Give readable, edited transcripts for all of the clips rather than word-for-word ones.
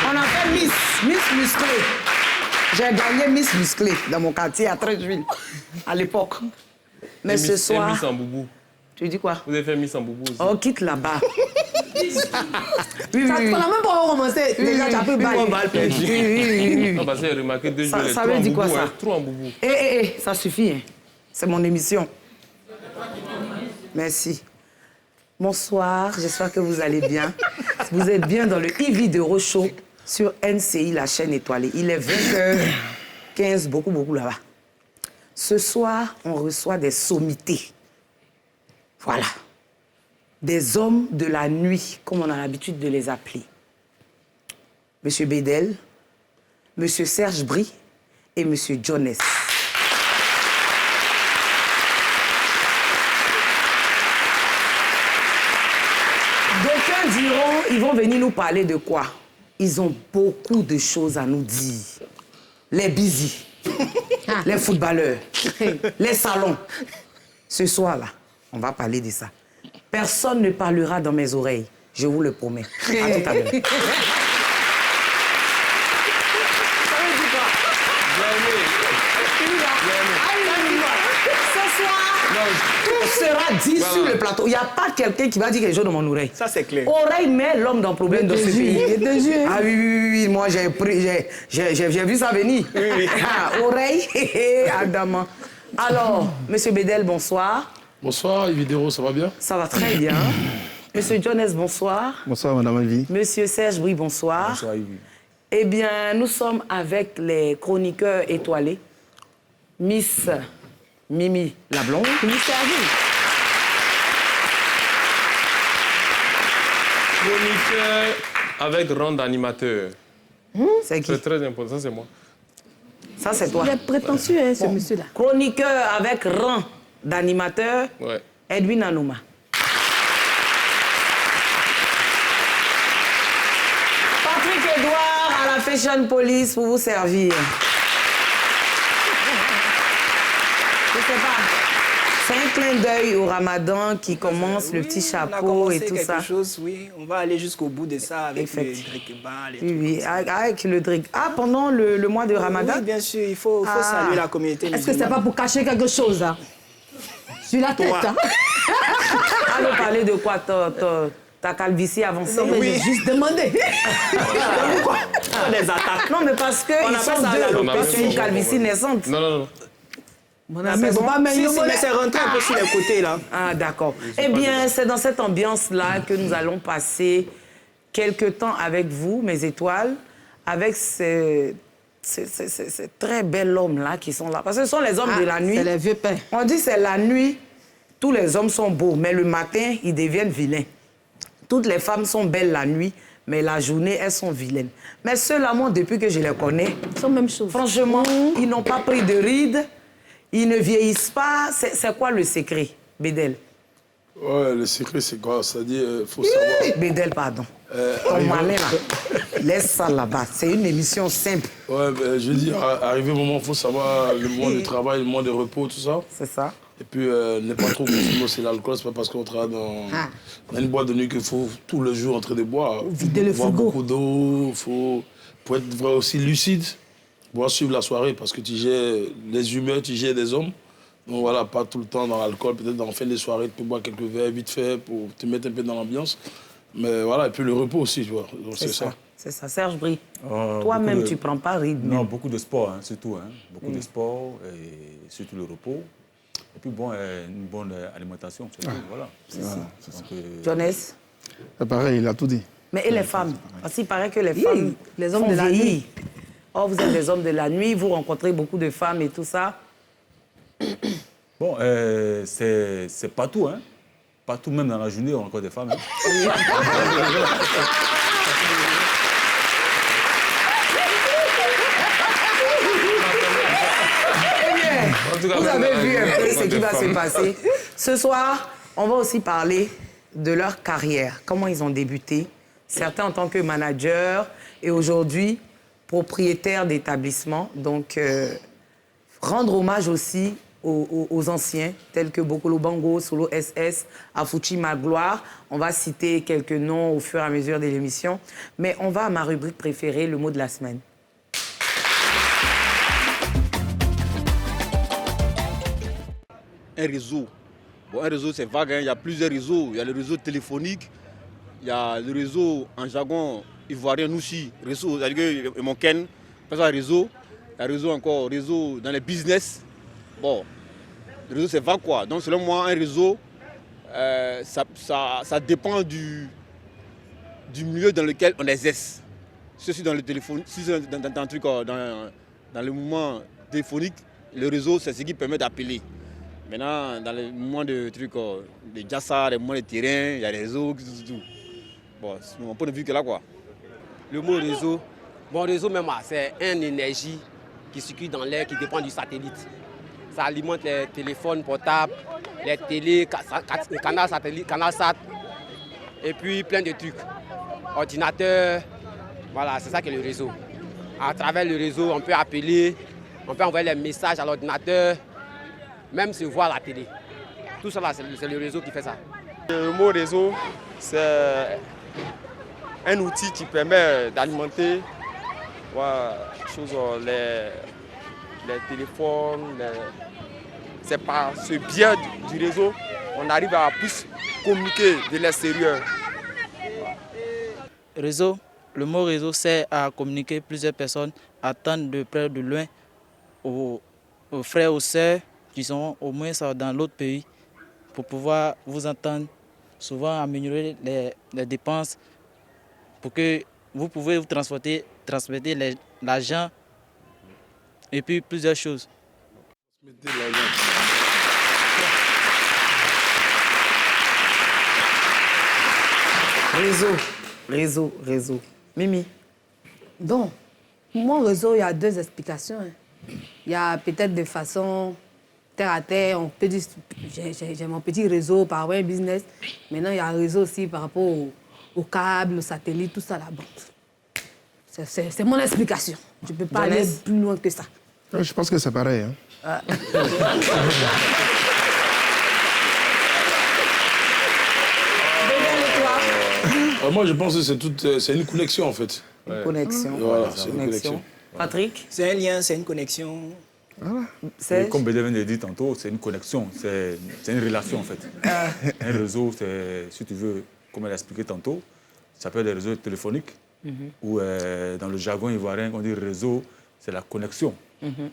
On a fait Miss Musclé. J'ai gagné Miss Musclé dans mon quartier à Treichville, à l'époque. Mais ce soir... Miss en boubou. Tu dis quoi? Vous avez fait Miss en boubou aussi. Oh, quitte là-bas. Oui. Ça, on n'a même pas commencé. Déjà, tu as pu bailler. Oui. Non, parce que j'ai remarqué 2 jours, Ça veut dire quoi, ça? Trop en boubou. Ça suffit. Hein. C'est mon émission. Merci. Bonsoir, j'espère que vous allez bien. Vous êtes bien dans le Ivy de Rochaud sur NCI, la chaîne étoilée. Il est 20h15, beaucoup là-bas. Ce soir, on reçoit des sommités. Voilà. Des hommes de la nuit, comme on a l'habitude de les appeler. Monsieur Bédel, Monsieur Serge Brie et Monsieur Jones. D'aucuns diront, ils vont venir nous parler de quoi? Ils ont beaucoup de choses à nous dire. Les busy, les footballeurs, les salons. Ce soir-là, on va parler de ça. Personne ne parlera dans mes oreilles, je vous le promets. À tout à l'heure. Ce soir, tout sera dit sur le plateau. Il n'y a pas quelqu'un qui va dire quelque chose dans mon oreille. Ça, c'est clair. Oreille met l'homme dans le problème dans ce pays. Ah oui, moi j'ai vu ça venir. Oui. Oreille, Adama. Alors, Monsieur Bédel, bonsoir. Bonsoir, Yvidéro, ça va bien? Ça va très bien. Monsieur Jones, bonsoir. Bonsoir, Madame Alvi. Monsieur Serge Brie, bonsoir. Bonsoir, Yvi. Eh bien, nous sommes avec les chroniqueurs étoilés. Miss Mimi la blonde. Miss Serge. Chroniqueur avec rang d'animateur. C'est qui? C'est très important, ça c'est moi. Ça, c'est toi. Il est prétentieux, hein, ce monsieur-là. Chroniqueur avec rang d'animateur, Ouais. Edwin Anouma. Patrick Edouard à la Fashion Police pour vous servir. Je sais pas. C'est un clin d'œil au Ramadan qui commence, le petit chapeau et tout ça. Chose, oui, on va aller jusqu'au bout de ça avec le drink-bar. Oui, avec le drink. Ah, pendant le mois de Ramadan? Oui, bien sûr, il faut saluer la communauté musulmane. Est-ce que c'est pas pour cacher quelque chose, hein? Sur la tête, hein? Allons parler de quoi, ta calvitie avancée? Non, mais Oui. j'ai juste demandé. Pourquoi des attaques? Non, mais parce qu'ils On appelle sont ça deux. l'alopécie. C'est une calvitie naissante. Non. Mon ami, faut pas Si, m'ignorer. mais c'est rentré un peu sur les côtés, là. Ah, d'accord. Eh bien, c'est dans cette ambiance-là que nous allons passer quelques temps avec vous, mes étoiles, avec ces très bel homme-là qui sont là. Parce que ce sont les hommes de la nuit. C'est les vieux pères. On dit que c'est la nuit, tous les hommes sont beaux, mais le matin, ils deviennent vilains. Toutes les femmes sont belles la nuit, mais la journée, elles sont vilaines. Mais ceux-là, moi, depuis que je les connais, Ils sont même chose. franchement, ils n'ont pas pris de rides, ils ne vieillissent pas. C'est quoi le secret, Bédel? Ouais, le secret, c'est quoi? C'est-à-dire, il faut savoir... Bédel, pardon. Ton malin, là. Laisse ça là-bas. C'est une émission simple. Ouais, ben, je veux dire, arrivé au moment, il faut savoir le moment de travail, le moment de repos, tout ça. C'est ça. Et puis, ne pas trop consommer aussi l'alcool. C'est pas parce qu'on travaille dans une boîte de nuit qu'il faut tous les jours entrer de boire. Vider le boire frigo. beaucoup d'eau. Pour être aussi lucide, pouvoir suivre la soirée parce que tu gères les humeurs, tu gères des hommes. Donc voilà, pas tout le temps dans l'alcool. Peut-être en fin de soirée, tu peux boire quelques verres vite fait pour te mettre un peu dans l'ambiance. Mais voilà, et puis le repos aussi, tu vois. Donc c'est ça. C'est ça. Serge Brie, toi-même, tu prends pas rythme. Non, beaucoup de sport, hein, surtout. Hein. Beaucoup de sport, et surtout le repos. Et puis, bon, une bonne alimentation, c'est tout, voilà. Jonas? Pareil, il a tout dit. Mais et les femmes? Parce qu'il paraît que les femmes les hommes font de la vieillir. nuit. Oh, vous êtes des hommes de la nuit, vous rencontrez beaucoup de femmes et tout ça. Bon, c'est pas tout, hein. partout, même dans la journée, on a encore des femmes. Hein. Vous avez vu un peu ce qui va se passer. Ce soir, on va aussi parler de leur carrière, comment ils ont débuté. Certains en tant que managers et aujourd'hui propriétaires d'établissements. Donc, rendre hommage aussi aux anciens, tels que Bokolo Bango, Solo SS, Afuchi Magloire. On va citer quelques noms au fur et à mesure de l'émission. Mais on va à ma rubrique préférée, le mot de la semaine. Un réseau. Bon, un réseau, c'est vague, hein. Il y a plusieurs réseaux. Il y a le réseau téléphonique, il y a le réseau en jargon ivoirien, aussi. Réseau, c'est-à-dire que mon Ken, il y a réseau encore, réseau dans les business. Bon, le réseau, c'est vague, quoi. Donc, selon moi, un réseau, ça dépend du milieu dans lequel on exerce. Si c'est dans le téléphone, si c'est dans le mouvement téléphonique, le réseau, c'est ce qui permet d'appeler. Maintenant, dans les moments de jassa, les moments de terrain, il y a des réseaux, tout. Bon, c'est mon point de vue que là, quoi. Le mot réseau, réseau même, c'est une énergie qui circule dans l'air, qui dépend du satellite. Ça alimente les téléphones portables, les télés, canal satellite, canal sat, et puis plein de trucs. Ordinateur, voilà, c'est ça qui est le réseau. À travers le réseau, on peut appeler, on peut envoyer les messages à l'ordinateur, même se voir à la télé. Tout ça, là, c'est le réseau qui fait ça. Le mot réseau, c'est un outil qui permet d'alimenter les téléphones. C'est par ce biais du réseau on arrive à plus communiquer de l'extérieur. Réseau, le mot réseau sert à communiquer plusieurs personnes, attendre de près ou de loin, aux frères, aux sœurs qui sont au moins dans l'autre pays pour pouvoir vous entendre, souvent améliorer les dépenses pour que vous pouvez vous transmettre l'argent et puis plusieurs choses. Réseau. Mimi. Donc, mon réseau, il y a deux explications. Il y a peut-être de façon terre à terre, on peut dire, j'ai mon petit réseau par un business. Maintenant, il y a un réseau aussi par rapport au câble, au satellite, tout ça là-bas. C'est mon explication. Je ne peux pas aller plus loin que ça. Je pense que c'est pareil. Hein. Moi, je pense que c'est une connexion, en fait. Une connexion. Voilà, c'est une connexion. Patrick? C'est un lien, c'est une connexion. Voilà. Comme Bédéven l'a dit tantôt, c'est une connexion, c'est une relation, en fait. Un réseau, si tu veux, comme elle a expliqué tantôt, ça peut être des réseaux téléphoniques, ou dans le jargon ivoirien, on dit réseau, c'est la connexion.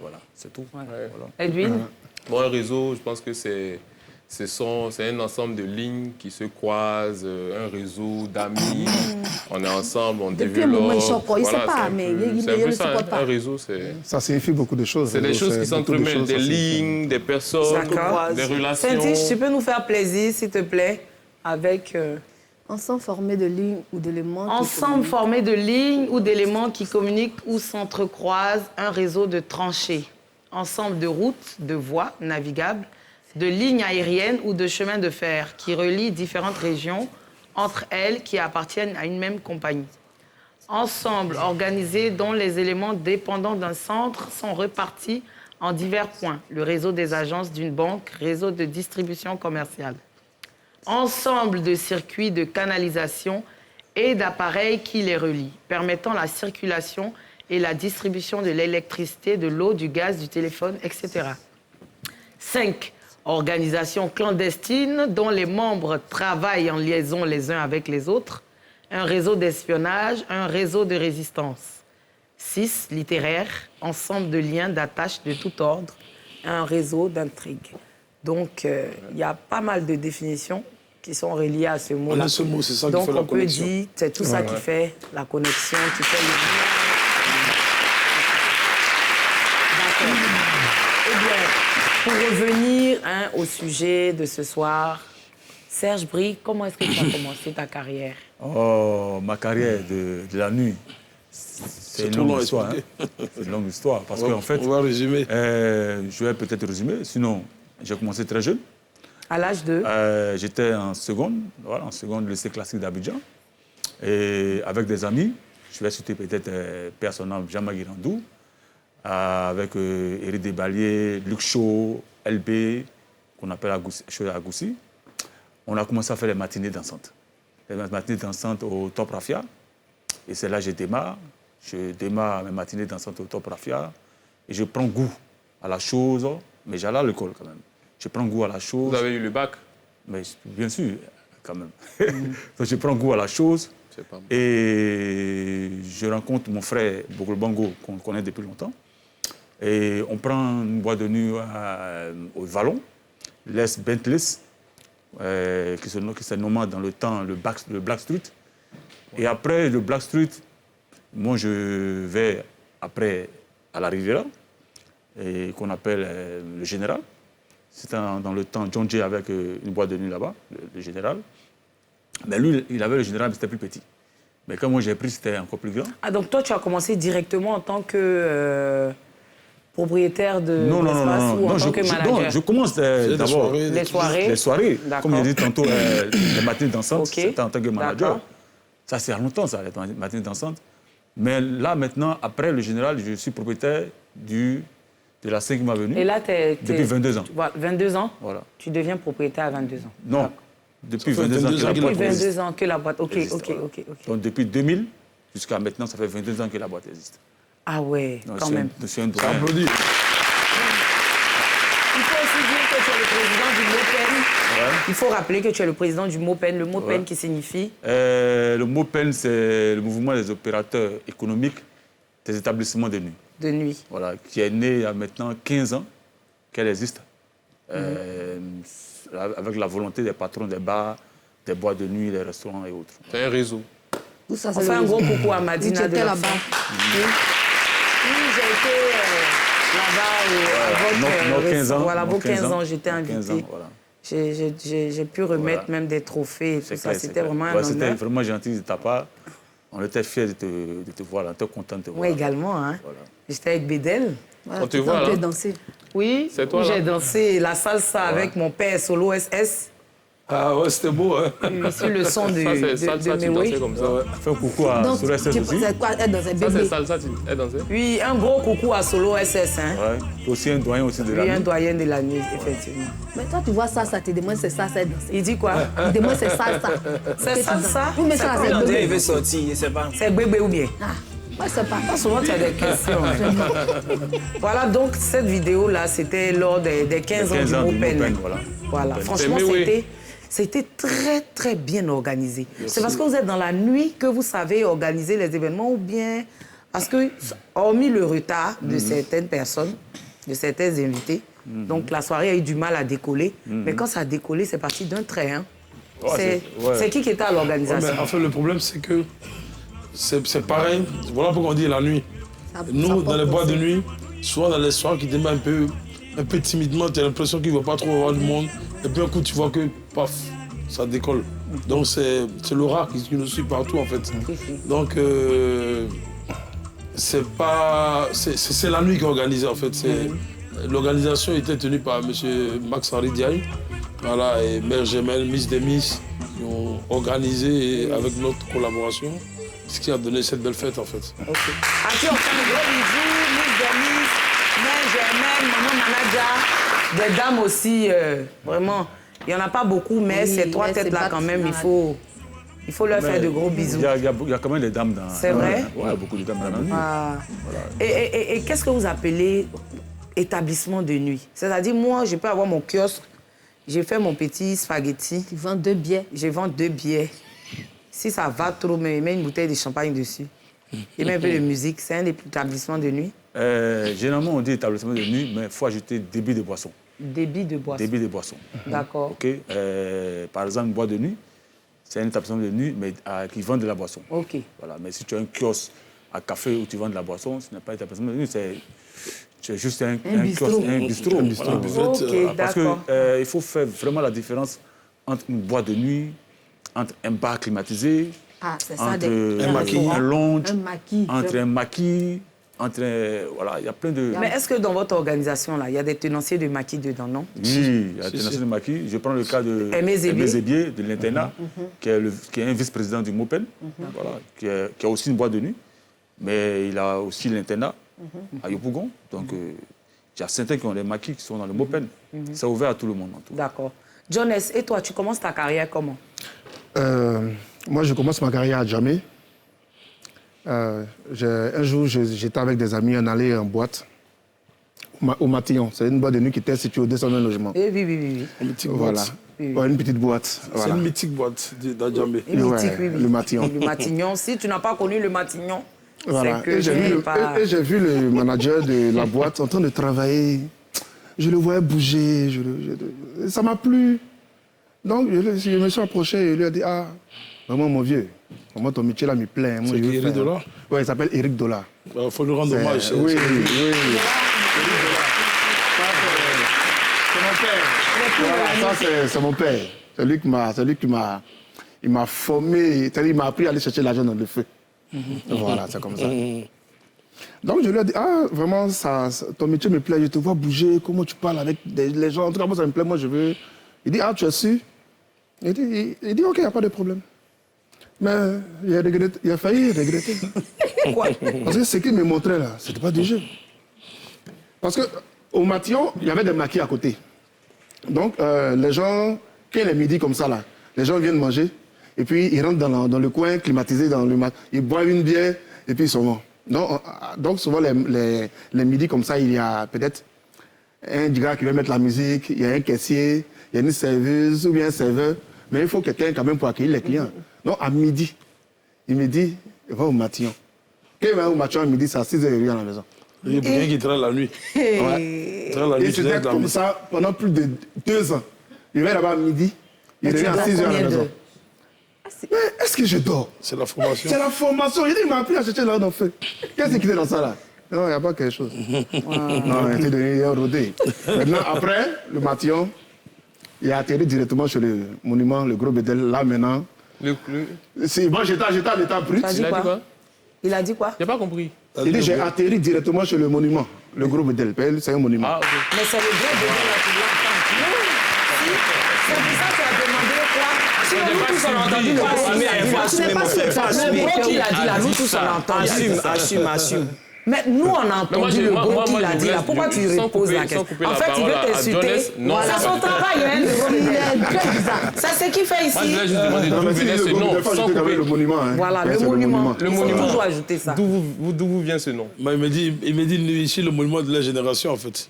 Voilà, c'est tout. Ouais. Voilà. Edwin? Bon, un réseau, je pense que c'est un ensemble de lignes qui se croisent, un réseau d'amis. On est ensemble, on Depuis un moment, développe. il ne sait pas, mais il c'est un ne peu le ça, supporte pas. un réseau, c'est... Ça signifie beaucoup de choses. C'est des choses qui s'entremêlent, des lignes, des personnes, D'accord. des relations. Saint-Tige, tu peux nous faire plaisir, s'il te plaît, avec... Ensemble formé de lignes ou d'éléments. Ensemble formé de lignes ou d'éléments qui communiquent ou s'entrecroisent, un réseau de tranchées. Ensemble de routes, de voies navigables, de lignes aériennes ou de chemins de fer qui relient différentes régions entre elles qui appartiennent à une même compagnie. Ensemble organisés dont les éléments dépendants d'un centre sont repartis en divers points. Le réseau des agences d'une banque, réseau de distribution commerciale. Ensemble de circuits de canalisation et d'appareils qui les relient, permettant la circulation et la distribution de l'électricité, de l'eau, du gaz, du téléphone, etc. 5. Organisations clandestines dont les membres travaillent en liaison les uns avec les autres. Un réseau d'espionnage, un réseau de résistance. 6. Littéraire, ensemble de liens, d'attaches de tout ordre. Un réseau d'intrigues. Donc, il y a pas mal de définitions qui sont reliées à ce mot-là. On a ce mot, c'est ça qui fait la connexion. Donc, on peut dire, c'est tout ça qui fait la connexion, qui fait le lien. D'accord. Eh bien, pour revenir au sujet de ce soir, Serge Brie, comment est-ce que tu as commencé ta carrière? Oh, ma carrière de la nuit, c'est une longue histoire. Hein. C'est une longue histoire. Parce qu'en fait, on va résumer. Je vais peut-être résumer. Sinon, j'ai commencé très jeune. À l'âge de? J'étais en seconde, voilà, en seconde lycée classique d'Abidjan. Et avec des amis, je vais citer peut-être personnellement Jean-Marie Randou, avec Éric Desbaliers, Luc Shaw, LB, qu'on appelle Agoussi. On a commencé à faire les matinées dansantes. Les matinées dansantes au Top Rafia. Et c'est là que je démarre. Je démarre mes matinées dansantes au Top Rafia. Et je prends goût à la chose, mais j'allais à l'école quand même. Je prends goût à la chose. Vous avez eu le bac? Mais bien sûr, quand même. Donc je prends goût à la chose. Et je rencontre mon frère Bogol Bango, qu'on connaît depuis longtemps. Et on prend une boîte de nuit au Vallon, Les Bentleys, qui se nommait dans le temps le Black Street. Et après le Black Street, moi je vais après à la Riviera, qu'on appelle le Général. C'était dans le temps John Jay avec une boîte de nuit là-bas, le Général. Mais lui, il avait le Général, mais c'était plus petit. Mais quand moi j'ai pris, c'était encore plus grand. Ah, donc toi, tu as commencé directement en tant que propriétaire de l'espace ou en tant que manager? Non, je commence d'abord les soirées. Les soirées. Comme j'ai dit tantôt, les matinées dansantes, c'était en tant que manager. Ça, c'est il y a longtemps, ça, les matinées dansantes. Mais là, maintenant, après le Général, je suis propriétaire de la 5e avenue. Et là, depuis 22 ans. 22 ans? Voilà. Tu deviens propriétaire à 22 ans? Non. Depuis 22 ans que la boîte existe. Depuis 22 ans que la boîte... OK. Donc, depuis 2000 jusqu'à maintenant, ça fait 22 ans que la boîte existe. Ah ouais, donc, quand même. C'est un doyen. Applaudis. Il faut aussi dire que tu es le président du MOPEN. Ouais. Il faut rappeler que tu es le président du MOPEN. Le MOPEN qui signifie? Le MOPEN, c'est le mouvement des opérateurs économiques des établissements de nuit. De nuit. Voilà, qui est né il y a maintenant 15 ans qu'elle existe. Avec la volonté des patrons des bars, des boîtes de nuit, des restaurants et autres. C'est un réseau. On fait un gros coucou à Madina de là-bas. Oui, j'ai été là-bas à votre 15 ans. Voilà, vos 15 ans, j'étais invitée. J'ai pu remettre même des trophées et tout ça. C'était vraiment un honneur. C'était vraiment gentil de ta part. On était fiers de te voir, on était contents de te voir. Moi également. Hein. Voilà. J'étais avec Bédel. On te voit là. Dansé. Oui, j'ai dansé la salsa avec mon père Solo SS. Ah ouais, c'était beau, hein. Sur le son de Mewe. Comme ça. Fais un coucou à Solo SS aussi. C'est quoi, elle dansait bébé? Ça, c'est salsa, elle dansait? Oui, un gros coucou à Solo SS. Hein. Ouais. Aussi un doyen aussi de la nuit. Oui, un doyen de la nuit, effectivement. Mais toi, tu vois ça te demande c'est ça, c'est danser. Il dit quoi? Il demande c'est ça. C'est ça? Oui, mais ça, c'est bébé. Il veut sortir, je sais pas. C'est bébé ou bien? Moi, c'est pas. Souvent, tu as des questions. Voilà, donc cette vidéo-là, c'était lors des 15 ans du MOPEN. Voilà. Franchement, c'était très, très bien organisé. C'est parce que vous êtes dans la nuit que vous savez organiser les événements ou bien... Parce que, hormis le retard de certaines personnes, de certains invités, donc la soirée a eu du mal à décoller. Mais quand ça a décollé, c'est parti d'un trait. Hein. C'est qui était à l'organisation? En fait, le problème, c'est que c'est pareil. Voilà pourquoi on dit la nuit. Nous, dans les boîtes de nuit, souvent dans les soirs qui démarrent un peu timidement, tu as l'impression qu'il ne va pas trop avoir du monde. Et puis un coup, tu vois que, paf, ça décolle. Donc c'est l'aura qui nous suit partout, en fait. Donc, c'est la nuit qui est organisée, en fait. L'organisation était tenue par M. Max-Henri Diaye, voilà, et Mère Gemelle, Miss Demis, qui ont organisé avec notre collaboration, ce qui a donné cette belle fête, en fait. À qui on fait un gros bisou, Miss Demis, Mère Gemelle, Maman Manaja, des dames aussi, vraiment. Il n'y en a pas beaucoup, mais ces trois têtes-là, quand même, il faut leur faire de gros bisous. Il y a quand même des dames dans... C'est vrai? Oui, beaucoup de dames dans la nuit. Voilà. Et qu'est-ce que vous appelez établissement de nuit? C'est-à-dire, moi, je peux avoir mon kiosque, j'ai fait mon petit spaghetti. Tu vends 2 billets? Je vends 2 billets. Si ça va trop, mais mets une bouteille de champagne dessus. Et même un peu de musique. C'est un établissement de nuit? Généralement, on dit établissement de nuit, mais il faut ajouter débit de boisson. Débit de boisson. Débit de boisson. D'accord. OK. Par exemple, une boîte de nuit, c'est un établissement de nuit mais, qui vend de la boisson. OK. Voilà. Mais si tu as un kiosque à café où tu vends de la boisson, ce n'est pas un établissement de nuit, c'est juste un kiosque, un bistrot. Voilà. OK, parce qu'il faut faire vraiment la différence entre une boîte de nuit, entre un bar climatisé, c'est ça, entre un lounge, maquis, entre un maquis, voilà, il y a plein de... Mais est-ce que dans votre organisation, là, il y a des tenanciers de maquis dedans, non? Oui, il y a des tenanciers de maquis. Je prends le cas de Aimé Zébier, de l'internat, qui est un vice-président du MOPEN, voilà, qui a aussi une boîte de nuit, mais il a aussi l'internat à Yopougon. Donc, il y a certains qui ont des maquis qui sont dans le MOPEN. C'est ouvert à tout le monde. D'accord. Jones, et toi, tu commences ta carrière comment? Moi, je commence ma carrière à Djamé. Un jour, j'étais avec des amis, on allait en boîte au Matillon. C'est une boîte de nuit qui était située au 220 logements. Oui. Une petite boîte. Voilà. Une petite boîte. C'est une mythique boîte d'Adjamé. Le Matillon. Le Matillon. Si tu n'as pas connu le Matillon, voilà. c'est que et j'ai vu le manager de la boîte en train de travailler. Je le voyais bouger. Ça m'a plu. Donc, je me suis approché et lui ai dit, vraiment, mon vieux, comment ton métier là me plaît. C'est Eric Dola? Oui, il s'appelle Eric Dola. Il faut lui rendre hommage. Oui. C'est mon père. C'est lui qui m'a formé. Il m'a appris à aller chercher l'argent dans le feu. Voilà, c'est comme ça. Donc je lui ai dit, vraiment, ton métier me plaît, je te vois bouger, comment tu parles avec les gens. En tout cas, moi, ça me plaît, moi, je veux. Il dit, tu es sûr? Il dit, ok, il n'y a pas de problème. Mais il a failli regretter. Pourquoi? Parce que ce qu'il me montrait là, ce n'était pas du jeu. Parce qu'au Matillon, il y avait des maquis à côté. Donc, les gens, quand il est midi comme ça, là, les gens viennent manger, et puis ils rentrent dans le coin climatisé, ils boivent une bière, et puis ils sont morts. Donc souvent, les midis comme ça, il y a peut-être un gars qui va mettre la musique, il y a un caissier, il y a une serveuse ou bien un serveur, mais il faut quelqu'un quand même pour accueillir les clients. Donc, à midi, il me dit, va au Matillon. Quand il va au Matillon, à midi, c'est à 6h à la maison. Il y a quelqu'un qui travaille la nuit. Ouais. Et c'était comme ça pendant plus de 2 ans. Il va là-bas à midi, il revient à 6h à la maison. Mais est-ce que je dors? C'est la formation. C'est la formation. Il m'a appris à chercher l'argent dans le feu. Qu'est-ce qui est dans ça là? Non, il n'y a pas quelque chose. Non, il était donné un rodé. Maintenant, après, le Matillon, il a atterri directement sur le monument, le Gros Bédel. Là, maintenant. Moi, j'étais à l'état brut. Il a dit quoi? Je n'ai pas compris. Il dit, j'ai atterri directement sur le monument, le Gros Bédel. C'est un monument. Mais c'est le Gros Bédel là qui l'entend. C'est pour ça que tu as demandé quoi? Nous tous on a entendu le Assume. Mais nous, on a entendu le gros qu'il a dit là. Pourquoi tu reposes la question? En fait, il veut t'insulter. C'est son travail, hein, le gros. Il est très bizarre. C'est ce qu'il fait ici. Moi, je voulais juste demander d'où venait ce nom. Sans couper le monument. Voilà, le monument. Il faut toujours ajouter ça. D'où vous vient ce nom? Il me dit, ici, le monument de la génération, en fait.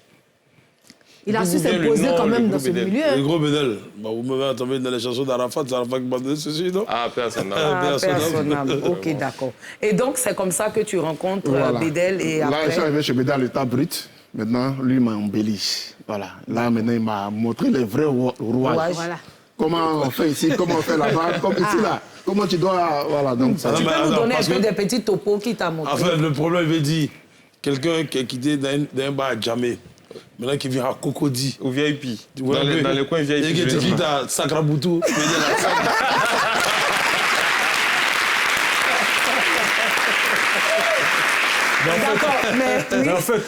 Il a su s'imposer quand même dans ce milieu. Le Gros Bédel. Vous m'avez entendu dans les chansons d'Arafat, c'est Arafat qui m'a donné ceci, non? Personnable. Ok, d'accord. Et donc, c'est comme ça que tu rencontres Bédel et après... Là, je suis arrivé chez Bédel à l'état brut. Maintenant, lui m'a embelli. Voilà. Là, maintenant, il m'a montré les vrais rouages. Voilà. Comment on fait ici, comment on fait là-bas, comme ici, là. Comment tu dois... Voilà, donc ça... Tu peux nous donner un peu des petits topos qui t'a montré? En fait, le problème, il veut dire, quelqu'un qui est quitté d'un bar à Djamé, maintenant qui vient à Cocody. Au VIP. Dans le coin VIP. Et qui quitte à Sakraboutou.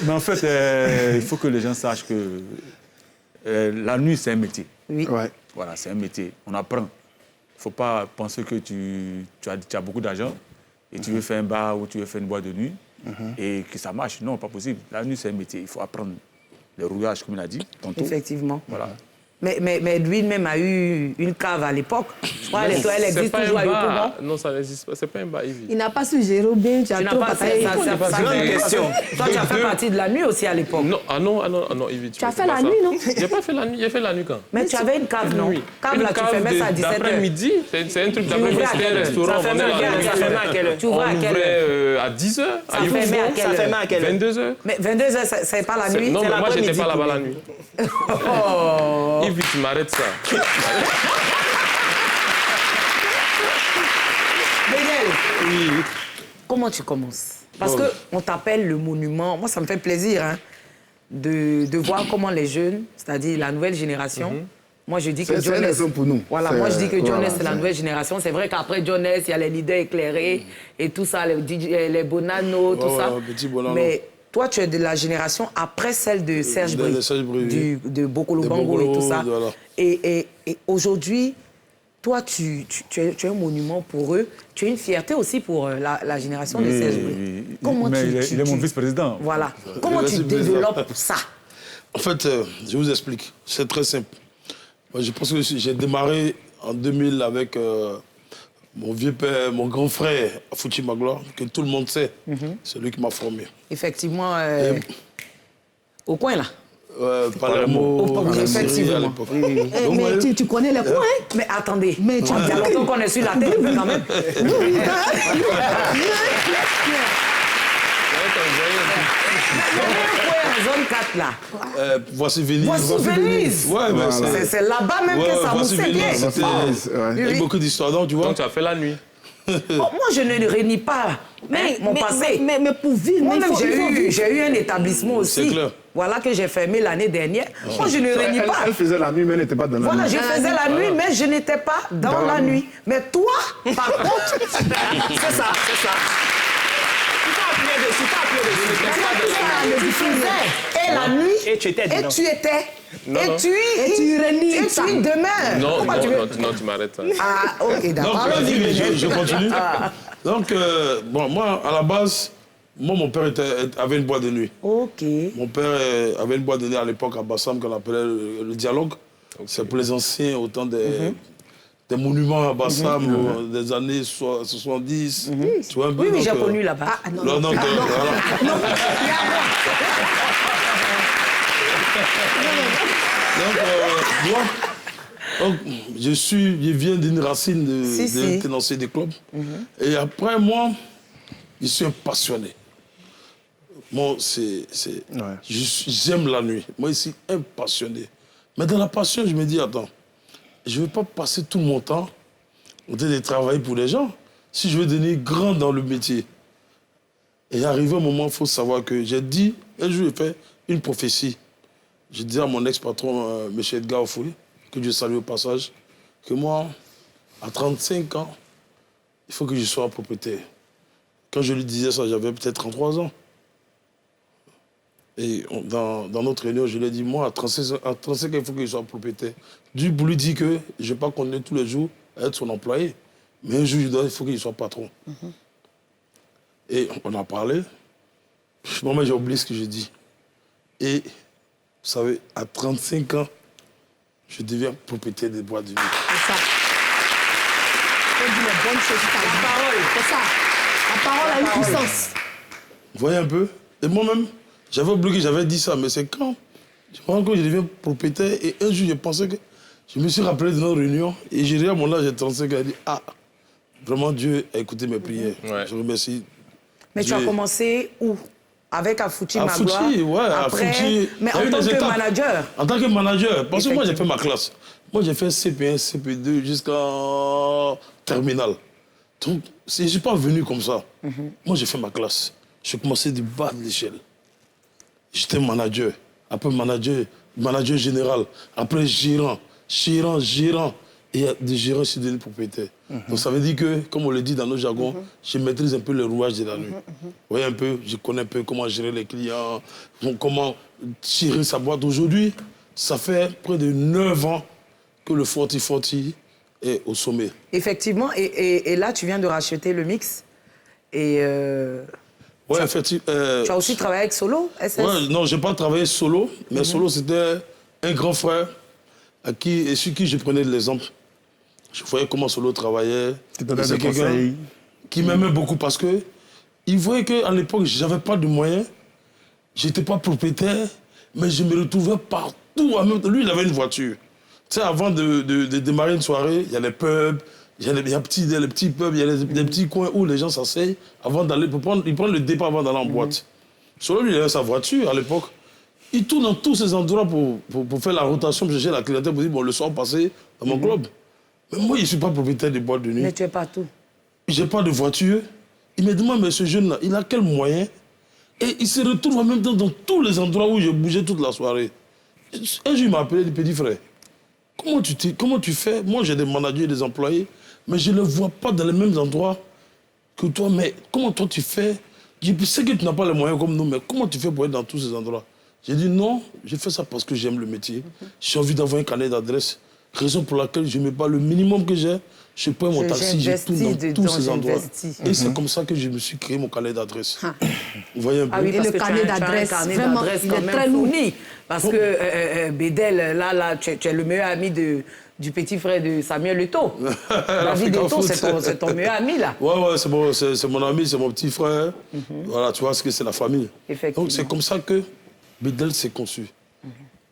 Mais en fait, il faut que les gens sachent que la nuit, c'est un métier. Oui. Ouais. Voilà, c'est un métier. On apprend. Il ne faut pas penser que tu as beaucoup d'argent et tu veux faire un bar ou tu veux faire une boîte de nuit et que ça marche. Non, pas possible. La nuit, c'est un métier. Il faut apprendre le rouillage, comme il a dit tantôt. Effectivement. Voilà. Mais lui-même a eu une cave à l'époque. Je crois qu'elle existe toujours à Yopougon. Non, ça n'existe pas. C'est pas un bar Ivy. Il n'a pas su gérer bien. Tu n'as pas fait une question. Toi, tu as fait partie de la nuit aussi à l'époque. Non, Ivy. Tu as fait la nuit, non? J'ai pas fait la nuit. J'ai fait la nuit quand? Mais tu avais une cave, non? Cave là, tu fermais ça à 17h. D'après-midi. C'est un truc d'après-midi. C'était un restaurant. Ça fermait à quelle heure? Tu ouvrais à quelle heure? À 10h. Ça fermait à quelle heure? 22h. Mais 22h, c'est pas la nuit? Non, mais moi, j'étais pas là-bas la nuit. Yves, tu m'arrêtes ça. Bédel, comment tu commences? Parce qu'on t'appelle le monument. Moi, ça me fait plaisir de voir comment les jeunes, c'est-à-dire la nouvelle génération, Moi, je dis que C'est une leçon pour nous. Voilà, moi, je dis que Jones, voilà, c'est la nouvelle génération. C'est vrai qu'après Jones, il y a les leaders éclairés et tout ça, les Bonanno, tout ça. Petit Bonanno. Mais toi, tu es de la génération après celle de Serge Brie, de Bokolo Bango et tout ça. Voilà. Et aujourd'hui, toi, tu es un monument pour eux. Tu es une fierté aussi pour la génération de Serge Brie. Comment il est mon vice-président. Voilà. Comment tu développes ça? En fait, je vous explique. C'est très simple. Moi, je pense que j'ai démarré en 2000 avec mon vieux père, mon grand frère, Fouti Magloire, que tout le monde sait. C'est lui qui m'a formé. Effectivement, au coin là. Palermo, effectivement. à l'époque. Mais tu connais les coins, hein? Mais attendez, il y a longtemps qu'on est sur la tête, quand même. Zone 4 là. Voici Venise. Voici Venise. Ouais, c'est là-bas même que ça Voici moussait bien. Il y a beaucoup d'histoires, donc tu vois. Donc tu as fait la nuit. Moi, je ne réunis pas mon passé. Mais pour vivre, moi-même, j'ai eu un établissement aussi. C'est clair. Voilà que j'ai fermé l'année dernière. Moi, je ne réunis pas. Elle faisait la nuit, mais elle n'était pas dans la nuit. Voilà, je faisais la nuit, mais je n'étais pas dans la nuit. Mais toi, par contre, c'est ça. Tu faisais et la nuit, et tu étais. Et tu demeures. Non, tu m'arrêtes. Ah, ok, d'accord. Je continue. Donc, bon, moi, à la base, mon père avait une boîte de nuit. Ok. Mon père avait une boîte de nuit à l'époque à Bassam qu'on appelait le Dialogue. Okay. C'est pour les anciens, autant des monuments à Bassam des années 70. Tu vois un peu, oui, j'ai connu là-bas. Ah, non. Voilà. Donc, je viens d'une racine de tenancier des clubs. Et après, moi, je suis un passionné. Moi, j'aime la nuit. Moi, je suis un passionné. Mais dans la passion, je me dis, attends, je ne vais pas passer tout mon temps en train de travailler pour les gens si je veux devenir grand dans le métier. Et arrivé un moment, il faut savoir que j'ai dit, un jour, j'ai fait une prophétie. J'ai dit à mon ex-patron, M. Edgar Ofoui, que je salue au passage, que moi, à 35 ans, il faut que je sois propriétaire. Quand je lui disais ça, j'avais peut-être 33 ans. Et dans notre réunion, je lui ai dit, moi, à 35 ans, il faut que je sois propriétaire. Dieu pour lui dire que je ne vais pas continuer tous les jours à être son employé. Mais un jour, il faut qu'il soit patron. Et on a parlé. Moi, j'ai oublié ce que j'ai dit. Et, vous savez, à 35 ans, je deviens propriétaire des boîtes de nuit. C'est ça. On dit les bonnes choses. La parole, c'est ça. La parole a une puissance. Vous voyez un peu? Et moi-même, j'avais oublié que j'avais dit ça, mais c'est quand je me rends compte que je deviens propriétaire. Et un jour, je pensais que... Je me suis rappelé de notre réunion et j'ai dit à mon âge de 35 ans, j'ai dit, ah, vraiment Dieu a écouté mes prières. Je remercie. Mais Dieu. tu as commencé où? Avec Afouti Magloire? Afouti, ouais, après, Afouti. Mais en tant que manager? En tant que manager, parce que moi j'ai fait ma classe. Moi j'ai fait CP1, CP2 jusqu'en terminale. Donc je ne suis pas venu comme ça. Moi j'ai fait ma classe. J'ai commencé du bas de l'échelle. J'étais manager. Après manager général. Après gérant. Et de gérant, je suis devenu propriétaire. Donc ça veut dire que, comme on le dit dans nos jargons, je maîtrise un peu le rouage de la nuit. Vous voyez un peu, je connais un peu comment gérer les clients, comment tirer sa boîte. Aujourd'hui, ça fait près de 9 ans que le Forti est au sommet. Effectivement, et là, tu viens de racheter le mix. Et ouais, effectivement. Tu as aussi travaillé avec Solo, SS? Ouais, non, je n'ai pas travaillé Solo, mais Solo, c'était un grand frère sur qui je prenais de l'exemple. Je voyais comment Solo travaillait. C'est quelqu'un qui m'aimait beaucoup parce que il voyait qu'à l'époque, je n'avais pas de moyens. Je n'étais pas propriétaire, mais je me retrouvais partout. Lui, il avait une voiture. Tu sais, avant de démarrer une soirée, il y a les pubs, il y a les petits pubs, il y a des petits coins où les gens s'asseyent avant d'aller, ils prennent le départ avant d'aller en boîte. Solo, lui, il avait sa voiture à l'époque. Il tourne dans tous ces endroits pour faire la rotation, pour chercher la clientèle, pour dire, bon, le soir passé dans mon club. Mais moi, je ne suis pas propriétaire de boîte de nuit. Mais tu n'es pas tout. Je n'ai pas de voiture. Il me demande, mais ce jeune-là, il a quel moyen? Et il se retrouve en même temps dans tous les endroits où je bougeais toute la soirée. Un jour, il m'a appelé, il dit, petit frère, comment tu fais? Moi, j'ai des managers et des employés, mais je ne les vois pas dans les mêmes endroits que toi. Mais comment toi, tu fais? Je sais que tu n'as pas les moyens comme nous, mais comment tu fais pour être dans tous ces endroits? J'ai dit non, je fais ça parce que j'aime le métier. J'ai envie d'avoir un carnet d'adresse, raison pour laquelle je ne mets pas le minimum que j'ai. Je prends mon taxi, je tourne dans tous ces endroits. Et c'est comme ça que je me suis créé mon carnet d'adresse. Vous voyez un peu? Ah oui, Et parce le que carnet d'adresse, vraiment, il est très lourd. Parce que Bédel, là, tu es le meilleur ami du petit frère de Samuel Eto'o. David Eto'o, c'est ton meilleur ami, là. Ouais, c'est mon ami, c'est mon petit frère. Voilà, tu vois, c'est la famille. Donc c'est comme ça que Bédel s'est conçu.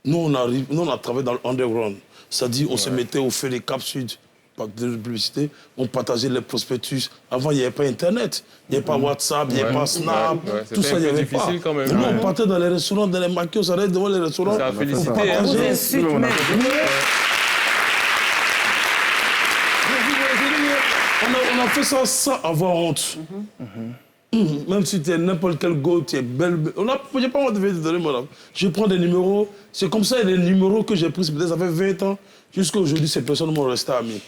Nous, on a travaillé dans l'underground. C'est-à-dire, on se mettait au feu des Cap Sud. De publicité, on partageait les prospectus. Avant, il n'y avait pas Internet, il n'y avait pas WhatsApp, il n'y avait pas Snap, tout ça, il n'y avait pas. Quand même. Nous, on partait dans les restaurants, dans les maquis, on s'arrêtait devant les restaurants. Ça a félicité. On a fait ça sans avoir honte. Même si tu es n'importe quel go, tu es belle. Je n'ai pas honte de te donner mon âme. Je prends des numéros. C'est comme ça, les numéros que j'ai pris, peut-être ça fait 20 ans. Jusqu'à aujourd'hui, ces personnes m'ont resté amis.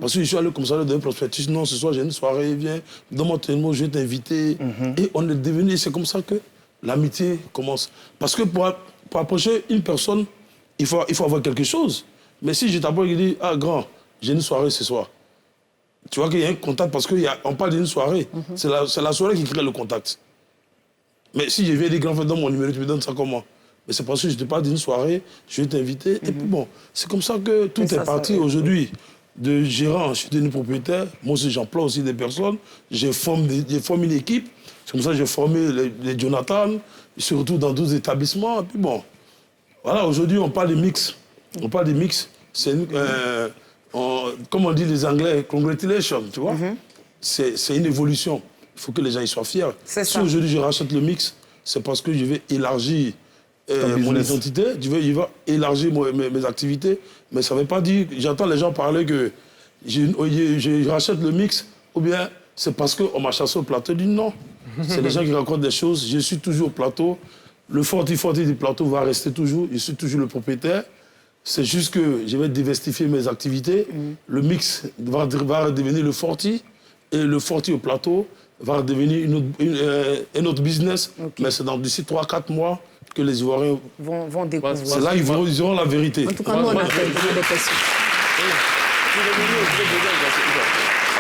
Parce que je suis allé comme ça, d'un prospectus. Non, ce soir, j'ai une soirée, viens, donne-moi ton numéro, je vais t'inviter. Et on est devenu, c'est comme ça que l'amitié commence. Parce que pour approcher une personne, il faut avoir quelque chose. Mais si je t'approche et je dis, ah, grand, j'ai une soirée ce soir. Tu vois qu'il y a un contact parce qu'on parle d'une soirée. C'est la soirée qui crée le contact. Mais si je viens dire, grand frère, donne mon numéro, tu me donnes ça comment? Mais c'est parce que je te parle d'une soirée, je vais t'inviter. Et puis bon, c'est comme ça que tout est parti aujourd'hui. De gérant, je suis devenu propriétaire. Moi aussi, j'emploie aussi des personnes. J'ai formé une équipe. C'est comme ça que j'ai formé les Jonathan, surtout dans 12 établissements. Et puis bon, voilà, aujourd'hui, on parle de mix. On parle de mix. C'est comme on dit les Anglais, congratulations, tu vois. C'est une évolution. Il faut que les gens y soient fiers. Si aujourd'hui je rachète le mix, c'est parce que je vais élargir mon identité, je vais élargir mes activités. Mais ça ne veut pas dire, j'entends les gens parler que je rachète le mix, ou bien c'est parce qu'on m'a chassé au plateau. Je dis non. C'est les gens qui racontent des choses. Je suis toujours au plateau. Le forti du plateau va rester toujours. Je suis toujours le propriétaire. C'est juste que je vais diversifier mes activités. Le mix va devenir le forti. Et le forti au plateau va devenir un autre business. Mais c'est d'ici 3-4 mois que les Ivoiriens vont découvrir. C'est là qu'ils auront la vérité. En tout cas, nous, on a des questions.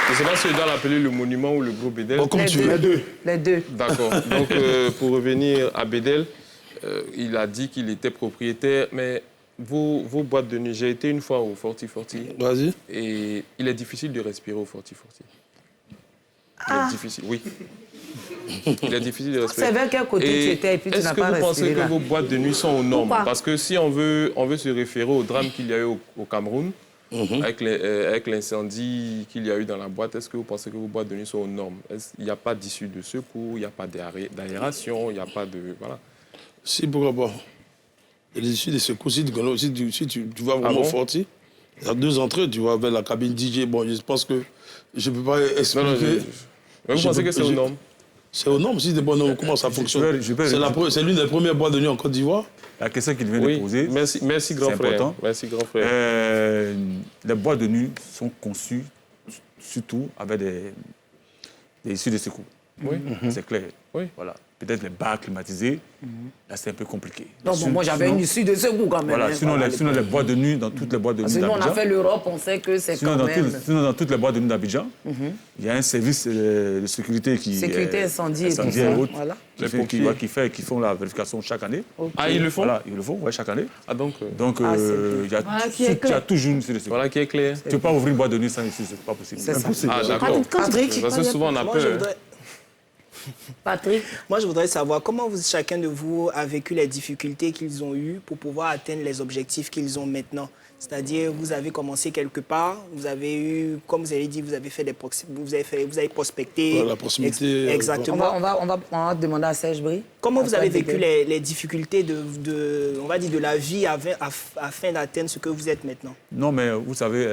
Je ne sais pas si je dois l'appeler le monument ou le gros Bédel. Comme tu veux. Les deux. D'accord. Donc, pour revenir à Bédel, il a dit qu'il était propriétaire, mais vos boîtes de nuit, j'ai été une fois au Forti. Vas-y. Et il est difficile de respirer au Forti. Il est difficile, oui. Il est difficile de respirer. C'est vers quel côté tu étais et puis tu n'as pas respiré. Est-ce que vous pensez que vos boîtes de nuit sont aux normes? Parce que si on veut se référer au drame qu'il y a eu au Cameroun, avec l'incendie qu'il y a eu dans la boîte, est-ce que vous pensez que vos boîtes de nuit sont aux normes? Il n'y a pas d'issue de secours, il n'y a pas d'aération, il n'y a pas de... Voilà. Si, pourquoi pas. Il y a des issues de secours. Si tu vas vraiment au Forti, il y a 2 entrées, tu vas vers la cabine DJ. Bon, je pense que je ne peux pas expliquer. Vous pensez que c'est aux normes? C'est aux normes. Si c'est pas aux normes, comment ça fonctionne? C'est l'une des premières boîtes de nuit en Côte d'Ivoire. La question qu'il vient de poser, merci grand frère. Merci grand frère. Les boîtes de nuit sont conçues surtout avec des issues de secours. Oui. C'est clair. Oui. Voilà. Peut-être les bars climatisés, là c'est un peu compliqué. Donc moi j'avais une issue de secours quand même. Voilà, sinon les boîtes de nuit, dans toutes les boîtes de nuit d'Abidjan. Sinon on a fait l'Europe, on sait que c'est quand même... Sinon dans toutes les boîtes de nuit d'Abidjan, il y a un service de sécurité qui... Sécurité, incendie et tout ça. Voilà. Qui font la vérification chaque année. Ah, ils le font? Voilà, ils le font, ouais, chaque année. Ah donc il y a toujours une issue de secours. Voilà qui est clair. Tu ne peux pas ouvrir une boîte de nuit sans issue, c'est pas possible. C'est ça. Ah d'accord. Patrick, parce que souvent on a peur. Patrick, moi, je voudrais savoir comment chacun de vous a vécu les difficultés qu'ils ont eues pour pouvoir atteindre les objectifs qu'ils ont maintenant. C'est-à-dire, vous avez commencé quelque part, vous avez eu, comme vous avez dit, vous avez prospecté. La proximité. Exactement. On va demander à Serge Brie. Comment vous avez vécu les difficultés on va dire, de la vie afin d'atteindre ce que vous êtes maintenant? Non, mais vous savez,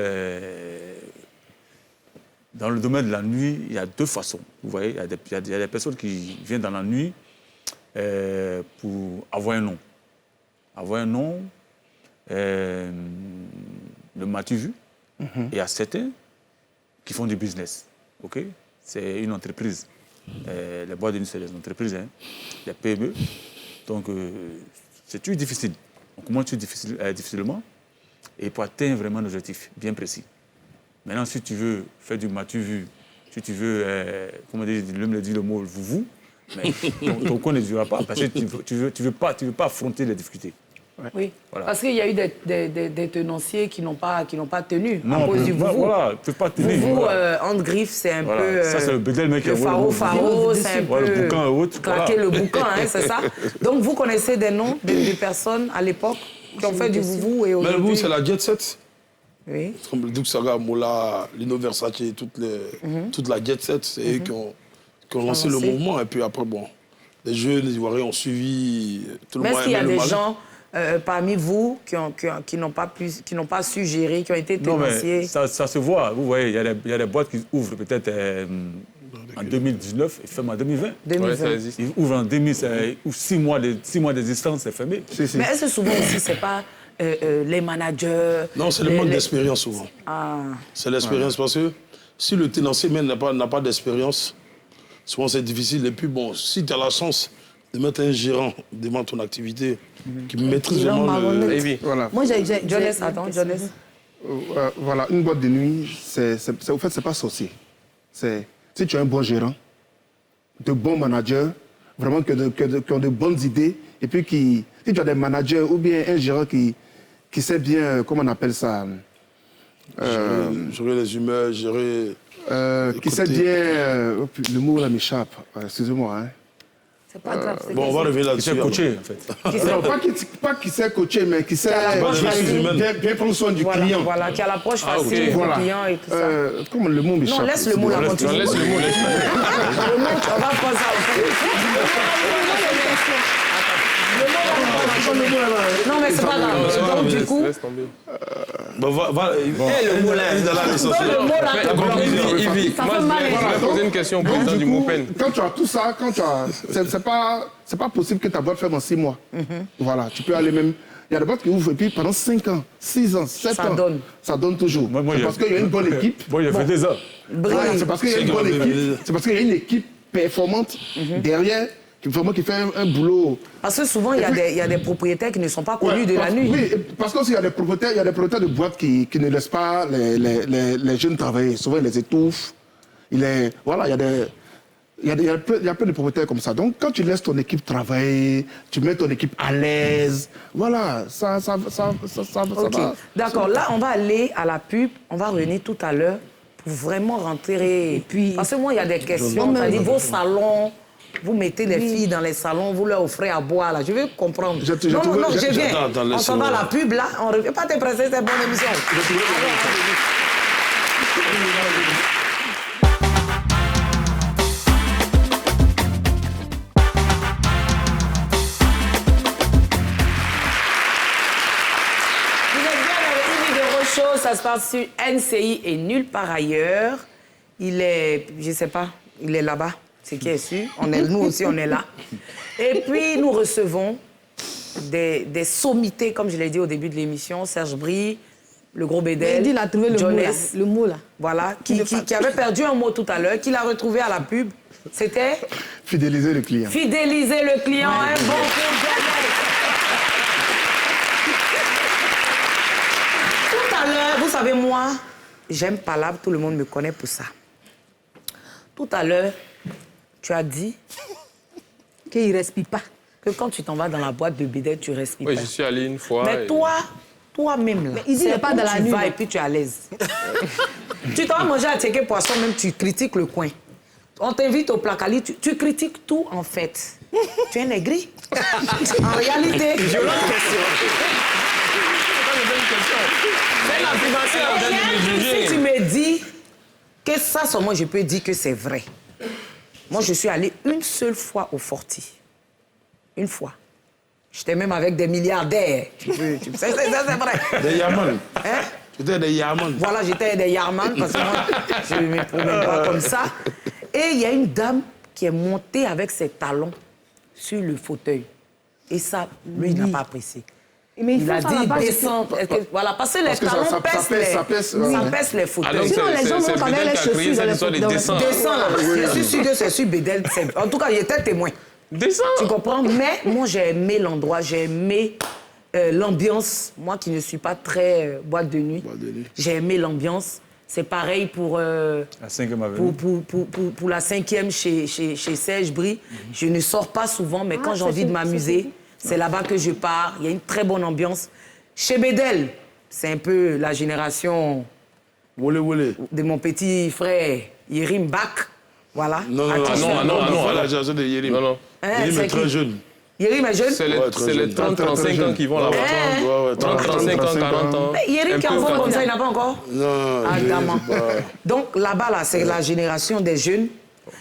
dans le domaine de la nuit, il y a 2 façons. Vous voyez, il y a des personnes qui viennent dans la nuit pour avoir un nom. Avoir un nom, le m'as-tu vu? Et il y a certains qui font du business. OK? C'est une entreprise. Les boîtes de nuit, c'est des entreprises, hein, les PME. Donc, c'est toujours difficile. On commence difficilement et pour atteindre vraiment un objectif bien précis. Maintenant, si tu veux faire du m'as-tu vu, si tu veux, comment dire, l'homme le dit le mot vous, mais ton coin ne durera pas parce que tu veux pas affronter les difficultés. Ouais. Oui, voilà. Parce qu'il y a eu des tenanciers qui n'ont pas tenu non, à cause du vous. Voilà, tu ne peux pas tenir. Vous, voilà. Entre griffes, c'est un voilà. peu... ça, c'est le bedel, mec. Le faro, c'est un voilà, peu... le bouquin et autres. Claquer le bouquin, hein, c'est ça. Donc, vous connaissez des noms de personnes à l'époque qui ont fait du vous et aujourd'hui... Mais le vous, c'est la jet set. Oui. Comme le Duke Saga, Mola, Lino Versace, toute la jet set, c'est eux qui ont lancé le mouvement. Et puis après, bon, les jeunes, les Ivoiriens ont suivi tout le monde. Mais est-ce qu'il y a des gens parmi vous qui n'ont pas su gérer, qui ont été tenanciers? Non, mais ça se voit. Vous voyez, il y a des boîtes qui ouvrent peut-être en 2019 et ferment en 2020. Ouais, ça existe. Ils ouvrent en 2000, ou 6 mois d'existence, c'est fermé. Mais est-ce que souvent aussi, c'est pas les managers... Non, c'est le manque d'expérience souvent. Ah. C'est l'expérience parce que si le tenancier même n'a pas d'expérience, souvent c'est difficile. Et puis bon, si tu as la chance de mettre un gérant devant ton activité qui maîtrise vraiment le... Voilà. Moi, Jonas, attends, Jonas. Voilà, une boîte de nuit, au fait, c'est pas sorcier. Si tu as un bon gérant, de bons managers, vraiment qui ont de bonnes idées, et puis si tu as des managers ou bien un gérant qui sait bien, comment on appelle ça, gérer les humeurs, gérer... qui sait bien... le mot là m'échappe, excusez-moi. Hein. C'est pas grave. Bon, on va revenir là-dessus. Qui sait coacher, en fait. Non, pas qui sait coacher, mais qui sait bien prendre soin du client. Voilà, qui a l'approche facile du client et tout ça. Comment le mot m'échappe? Non, laisse le mot là, continue. Laisse le mot, laisse le mot, on va faire ça. Non, mais c'est pas grave. Donc, du coup... le mot là, il est dans la l'essentiel. Yves, moi, je vais poser une question au président du MOPEN. Quand tu as tout ça, c'est pas possible que ta boîte ferme en 6 mois. Voilà, tu peux aller même... Il y a des boîtes qui ouvrent et puis pendant 5 ans, 6 ans, 7 ans, ça donne toujours. C'est parce qu'il y a une bonne équipe. Bon, il y a fait des heures. C'est parce qu'il y a une bonne équipe. C'est parce qu'il y a une équipe performante derrière qui fait un boulot. Parce que souvent, il y a des propriétaires qui ne sont pas connus de la nuit. Oui, parce qu'il y a des propriétaires de boîtes qui ne laissent pas les jeunes travailler. Souvent, ils les étouffent. Voilà, il y a plein de propriétaires comme ça. Donc, quand tu laisses ton équipe travailler, tu mets ton équipe à l'aise, voilà, ça va. D'accord, là, on va aller à la pub. On va revenir tout à l'heure pour vraiment rentrer. Et puis, parce que moi, il y a des questions. C'est-à-dire, vos salons... Vous mettez les filles dans les salons, vous leur offrez à boire, là. Je veux comprendre. Non, je viens. On s'en va à la pub, là. On ne revient pas te presser, c'est une bonne émission. Vous êtes bien dans le TV de Rochaud, ça se passe sur NCI et nulle part ailleurs. Il est, je ne sais pas, il est là-bas. C'est qui est sûr. Nous aussi, on est là. Et puis, nous recevons des sommités, comme je l'ai dit au début de l'émission. Serge Brie, le gros Bédel, il a trouvé le mot là. Voilà, qui avait perdu un mot tout à l'heure, qu'il a retrouvé à la pub. C'était... Fidéliser le client. Fidéliser le client, un bon coup de Tout à l'heure, vous savez, moi, j'aime Palabre, tout le monde me connaît pour ça. Tout à l'heure, tu as dit qu'il ne respire pas. Que quand tu t'en vas dans la boîte de Bédel, tu respires pas. Oui, je suis allé une fois. Mais toi-même, là, mais il dit pas dans la nuit. Tu vas et puis tu es à l'aise. Tu t'en vas manger à Tchéké Poisson, même tu critiques le coin. On t'invite au Placali, tu critiques tout en fait. Tu es négri. En réalité. Violente question. C'est l'affirmation. Si tu me dis que ça, seulement je peux dire que c'est vrai. Moi, je suis allée une seule fois au Forti. Une fois. J'étais même avec des milliardaires. C'est vrai. Des Yaman. Hein? J'étais des Yaman. Voilà, j'étais des Yaman parce que moi, je ne me promène pas comme ça. Et il y a une dame qui est montée avec ses talons sur le fauteuil. Et ça, lui, il n'a pas apprécié. Mais il a dit descends. Voilà, parce que les talons pèsent les fauteuils. Sinon, les gens vont avec les chaussures dans les fauteuils. Descends là. Je suis sûr que c'est sur Bédel. En tout cas, il était témoin. Descends. Tu comprends? Mais moi, j'ai aimé l'endroit, j'ai aimé l'ambiance. Moi qui ne suis pas très boîte de nuit, j'ai aimé l'ambiance. C'est pareil pour la 5e avenue. Pour la 5e chez Serge Brie. Je ne sors pas souvent, mais quand j'ai envie de m'amuser, c'est là-bas que je pars. Il y a une très bonne ambiance. Chez Bédel, c'est un peu la génération de mon petit frère Yérim Bak. Voilà. Non, la génération de Yérim. Non. Yérim est très jeune. Yérim est jeune? C'est les 30-35 ans qui vont là-bas. 30-35 ans, 40 ans. Mais Yérim qui envoie comme ça, il n'a pas encore? Non. Donc là-bas, là, c'est la génération des jeunes.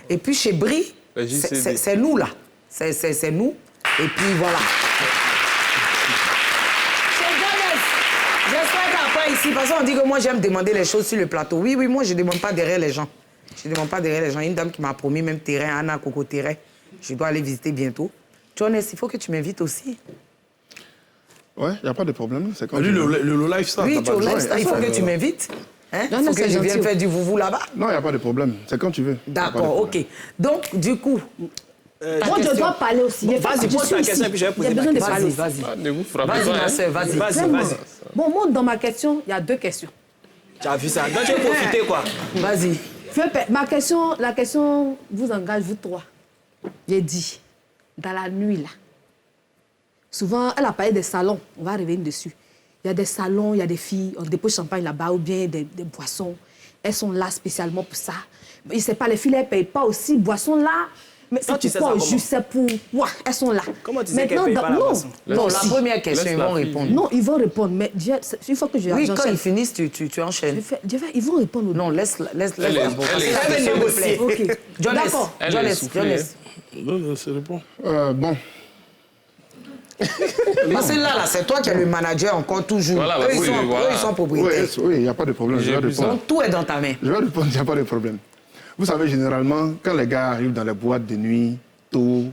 Et puis chez Brie, c'est nous là. C'est nous. Et puis voilà. Chez Jones, j'espère qu'après ici, parce qu'on dit que moi j'aime demander les choses sur le plateau. Oui, moi je ne demande pas derrière les gens. Je ne demande pas derrière les gens. Il y a une dame qui m'a promis même terrain, Anna Coco Terrain. Je dois aller visiter bientôt. Jones, il faut que tu m'invites aussi. Ouais, il n'y a pas de problème. C'est quand lui, le lifestyle. Oui, tu lifestyle, il faut que tu m'invites. Il faut que je vienne faire du vouvou là-bas. Non, il n'y a pas de problème. C'est quand tu veux. D'accord, OK. Donc, du coup... Moi, je dois parler aussi. Vas-y, pose ta question et puis je vais poser ma question. Vas-y. Ne vous frappez Vas-y, pas. ma soeur, vas-y. Vas-y. Bon, moi, dans ma question, il y a 2 questions. Tu as vu ça? Donc, tu veux profiter, quoi. Vas-y. La question vous engage, vous 3. J'ai dit, dans la nuit, là, souvent, elle a parlé des salons. On va revenir dessus. Il y a des salons, il y a des filles, on dépose champagne là-bas ou bien des boissons. Elles sont là spécialement pour ça. Je ne sais pas, les filles, elles ne payent pas aussi boissons là. Mais c'est pourquoi je sais pourquoi elles sont là. Comment tu sais qu'elles ne payent pas la boisson? Non, la première question, ils vont répondre. Non, ils vont répondre, mais il faut que je... Oui, quand ils finissent, tu enchaînes. Ils vont répondre. Non, laisse Elle est négocier. OK. D'accord. Jonas. Non, c'est bon. Bon. Parce que là, c'est toi qui es le manager encore toujours. Voilà, eux, ils sont propriétaires. Oui, il n'y a pas de problème. Je vais répondre. Donc, tout est dans ta main. Je vais répondre, il n'y a pas de problème. Vous savez, généralement, quand les gars arrivent dans les boîtes de nuit, tôt,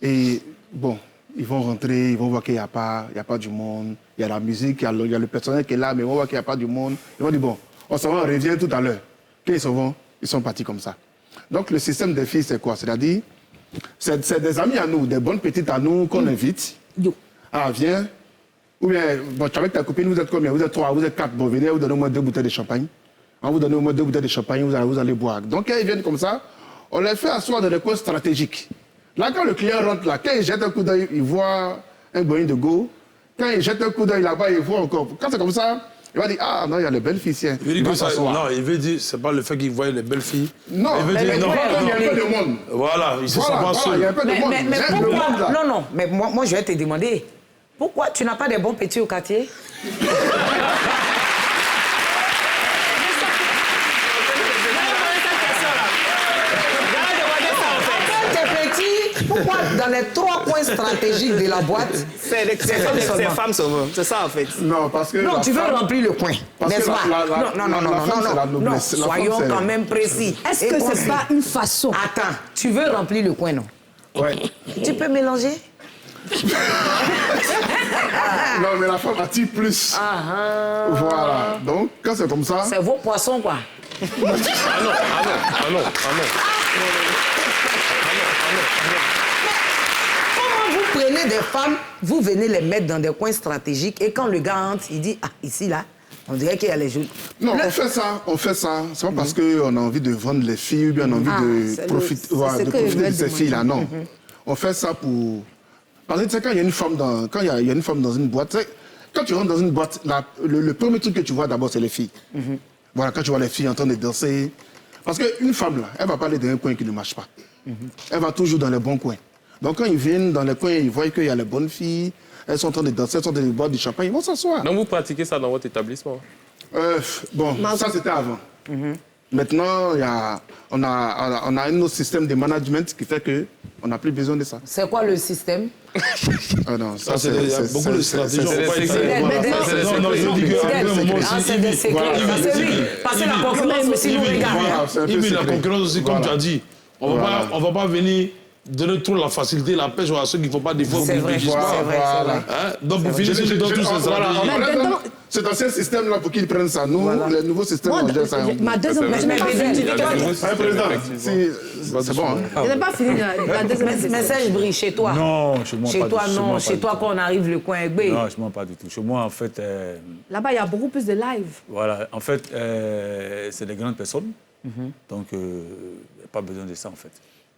et bon, ils vont rentrer, ils vont voir qu'il n'y a pas du monde, il y a la musique, il y a le personnel qui est là, mais ils vont voir qu'il n'y a pas du monde. Ils vont dire, bon, on s'en va, on revient tout à l'heure. Quand ils s'en vont, ils sont partis comme ça. Donc, le système des filles, c'est quoi? C'est-à-dire, c'est des amis à nous, des bonnes petites à nous qu'on invite. Ah, viens. Ou bien, bon, tu es avec ta copine, vous êtes combien? Vous êtes 3, vous êtes 4. Bon, venez, vous donnez au moins 2 bouteilles de champagne. On vous donne au moins 2 bouteilles de champagne, vous allez boire. Donc, quand ils viennent comme ça, on les fait asseoir dans des coins stratégiques. Là, quand le client rentre là, quand il jette un coup d'œil, il voit un boing de go. Quand il jette un coup d'œil là-bas, il voit encore. Quand c'est comme ça, il va dire, ah non, il y a les belles filles ici. Il veut dire, c'est pas le fait qu'il voit les belles filles. Non, il veut dire, non, il y a un peu de monde. Voilà, il se sent pas seul. Il y a un peu de monde. Mais pourquoi? Non, mais moi, je vais te demander, pourquoi tu n'as pas des bons petits au quartier? Pourquoi dans les 3 coins stratégiques de la boîte, c'est femmes sauveurs? C'est ça en fait. Non, parce que. Non, tu veux remplir le coin, n'est-ce pas? Non, soyons quand même précis. Est-ce que c'est pas une façon? Attends, tu veux remplir le coin, non? Ouais. Tu peux mélanger? Non, mais la femme attire plus. Voilà. Donc, quand c'est comme ça. C'est vos poissons, quoi. Ah non. Comment vous prenez des femmes, vous venez les mettre dans des coins stratégiques et quand le gars entre, il dit, ah, ici, là, on dirait qu'il y a les jeunes. Non, on fait ça. C'est pas parce qu'on a envie de vendre les filles ou bien on a envie de profiter de ces filles-là, non. On fait ça pour... Parce que tu sais, quand il y a une femme dans une boîte, quand tu rentres dans une boîte, le premier truc que tu vois d'abord, c'est les filles. Voilà, quand tu vois les filles en train de danser. Parce qu'une femme, là, elle ne va pas aller dans un coin qui ne marche pas. Elle va toujours dans les bons coins. Donc quand ils viennent dans les coins, ils voient qu'il y a les bonnes filles, elles sont en train de danser, elles sont en train de boire du champagne, ils vont s'asseoir. Donc vous pratiquez ça dans votre établissement? Bon, ça c'était avant. Maintenant, on a un autre système de management qui fait qu'on n'a plus besoin de ça. C'est quoi le système? Non, ça il y a beaucoup de stratégies. C'est des secrets. Parce que la concurrence aussi nous regarde. Et puis la concurrence aussi, comme tu as dit, on va pas venir donner trop la facilité, la pêche à ceux qui ne font pas d'efforts. C'est vrai, c'est vrai. Hein? Donc, vous finissez dans tout ce stratégie. Cet ancien système-là, pour qu'ils prennent ça. Nous, le nouveau système, on gère ça. Ma deuxième c'est bon. Je n'ai pas fini la deuxième. Mais Serge Brie, chez toi? Non, chez moi, chez toi, non. Chez toi, quand on arrive le coin Aigbe? Non, chez moi, pas du tout. Chez moi, en fait... Là-bas, il y a beaucoup plus de live. Voilà. En fait, c'est des grandes personnes. Donc, il n'y a pas besoin de ça, en fait.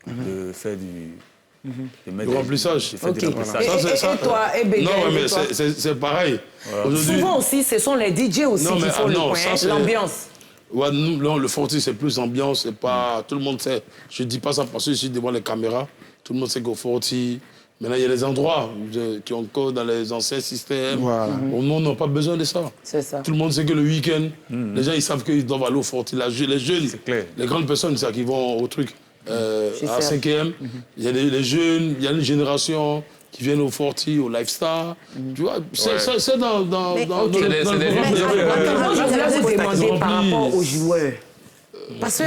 De faire du remplissage. Okay. Et toi, non, mais c'est pareil. Voilà. Souvent aussi, ce sont les DJ aussi qui font le coin, l'ambiance. Ouais, nous, le Forti, c'est plus ambiance. C'est pas... Tout le monde sait. Je ne dis pas ça parce que je suis devant les caméras. Tout le monde sait qu'au Forti... Maintenant, il y a des endroits qui ont encore dans les anciens systèmes. Voilà. On n'a pas besoin de ça. C'est ça. Tout le monde sait que le week-end, les gens, ils savent qu'ils doivent aller au Forti. Les jeunes, les grandes personnes, c'est qui vont au truc. À 5e, il y a les jeunes, il y a une génération qui viennent au Forti, au Lifestyle. Tu vois, c'est dans le programme. Je voulais vous demander par rapport aux joueurs. Parce que,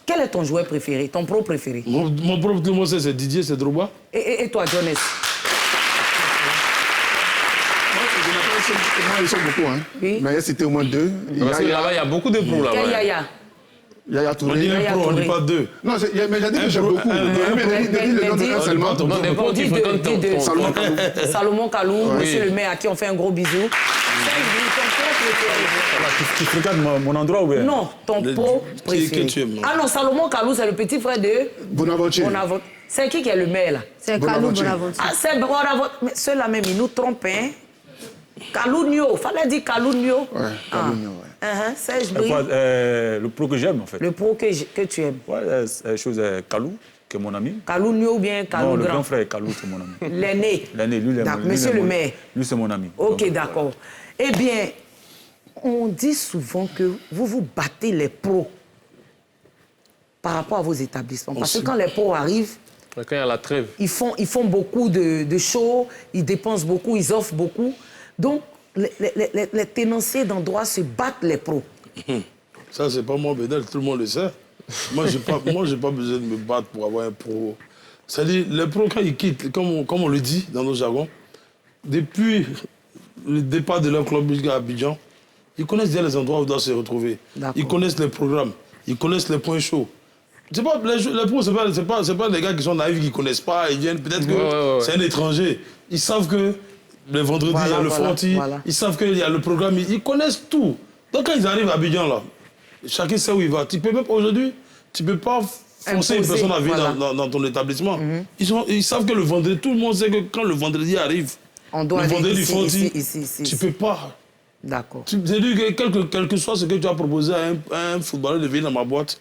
quel est ton joueur préféré, ton pro préféré? Mon pro, tout le monde sait, c'est Didier, c'est Drogba. Et toi, Jonas? Ils sont beaucoup, hein. Oui. Mais c'était au moins 2. Parce que là-bas, il y a beaucoup de pros là-bas. Quel Yaya? Yaya Touré. On dit un pro, on ne dit pas 2. Non, mais j'ai dit que j'ai beaucoup. Mais le nom de un seulement. Non, des pros qui fréquentent ton... Salomon Kalou, monsieur le maire, à qui on fait un gros bisou. Tu fréquentes mon endroit ou bien? Non, ton pro préféré. Ah non, Salomon Kalou, c'est le petit frère de... Bonaventure. C'est qui est le maire là? C'est Kalou Bonaventure. Ah, c'est Bonaventure. Mais ceux-là même, ils nous trompent, hein? Kalou Nyo, fallait dire Kalou Nyo. Ouais, Kalou Nyo, ouais. Serge Brie. Le pro que j'aime, en fait. Le pro que tu aimes. Ouais, la chose Kalou, qui est mon ami. Kalou Nyo ou bien Kalou Grand? Non, le grand frère Kalou, c'est mon ami. L'aîné. L'aîné, lui, monsieur le maire. Lui, c'est mon ami. Ok, d'accord. Eh bien, on dit souvent que vous vous battez les pros par rapport à vos établissements. Parce que quand les pros arrivent, quand il y a la trêve, ils font beaucoup de shows, ils dépensent beaucoup, ils offrent beaucoup. Donc, les tenanciers d'endroits se battent les pros. Ça, c'est pas moi, Bédel, tout le monde le sait. Moi, j'ai pas besoin de me battre pour avoir un pro. C'est-à-dire, les pros, quand ils quittent, comme on le dit dans nos jargons, depuis le départ de leur club jusqu'à Abidjan, ils connaissent déjà les endroits où ils doivent se retrouver. Ils connaissent les programmes, ils connaissent les points chauds. Les pros, c'est pas des gars qui sont naïfs, qui ne connaissent pas, ils viennent, peut-être que c'est un étranger. Ils savent que le vendredi, il y a le Forti, ils savent qu'il y a le programme, ils connaissent tout. Donc quand ils arrivent à Abidjan, là, chacun sait où il va. Aujourd'hui, tu ne peux pas forcer une personne à venir dans ton établissement. Ils savent que le vendredi, tout le monde sait que quand le vendredi arrive, le vendredi du Forti, tu ne peux pas. D'accord. C'est-à-dire que quel que soit ce que tu as proposé à un footballeur de venir dans ma boîte,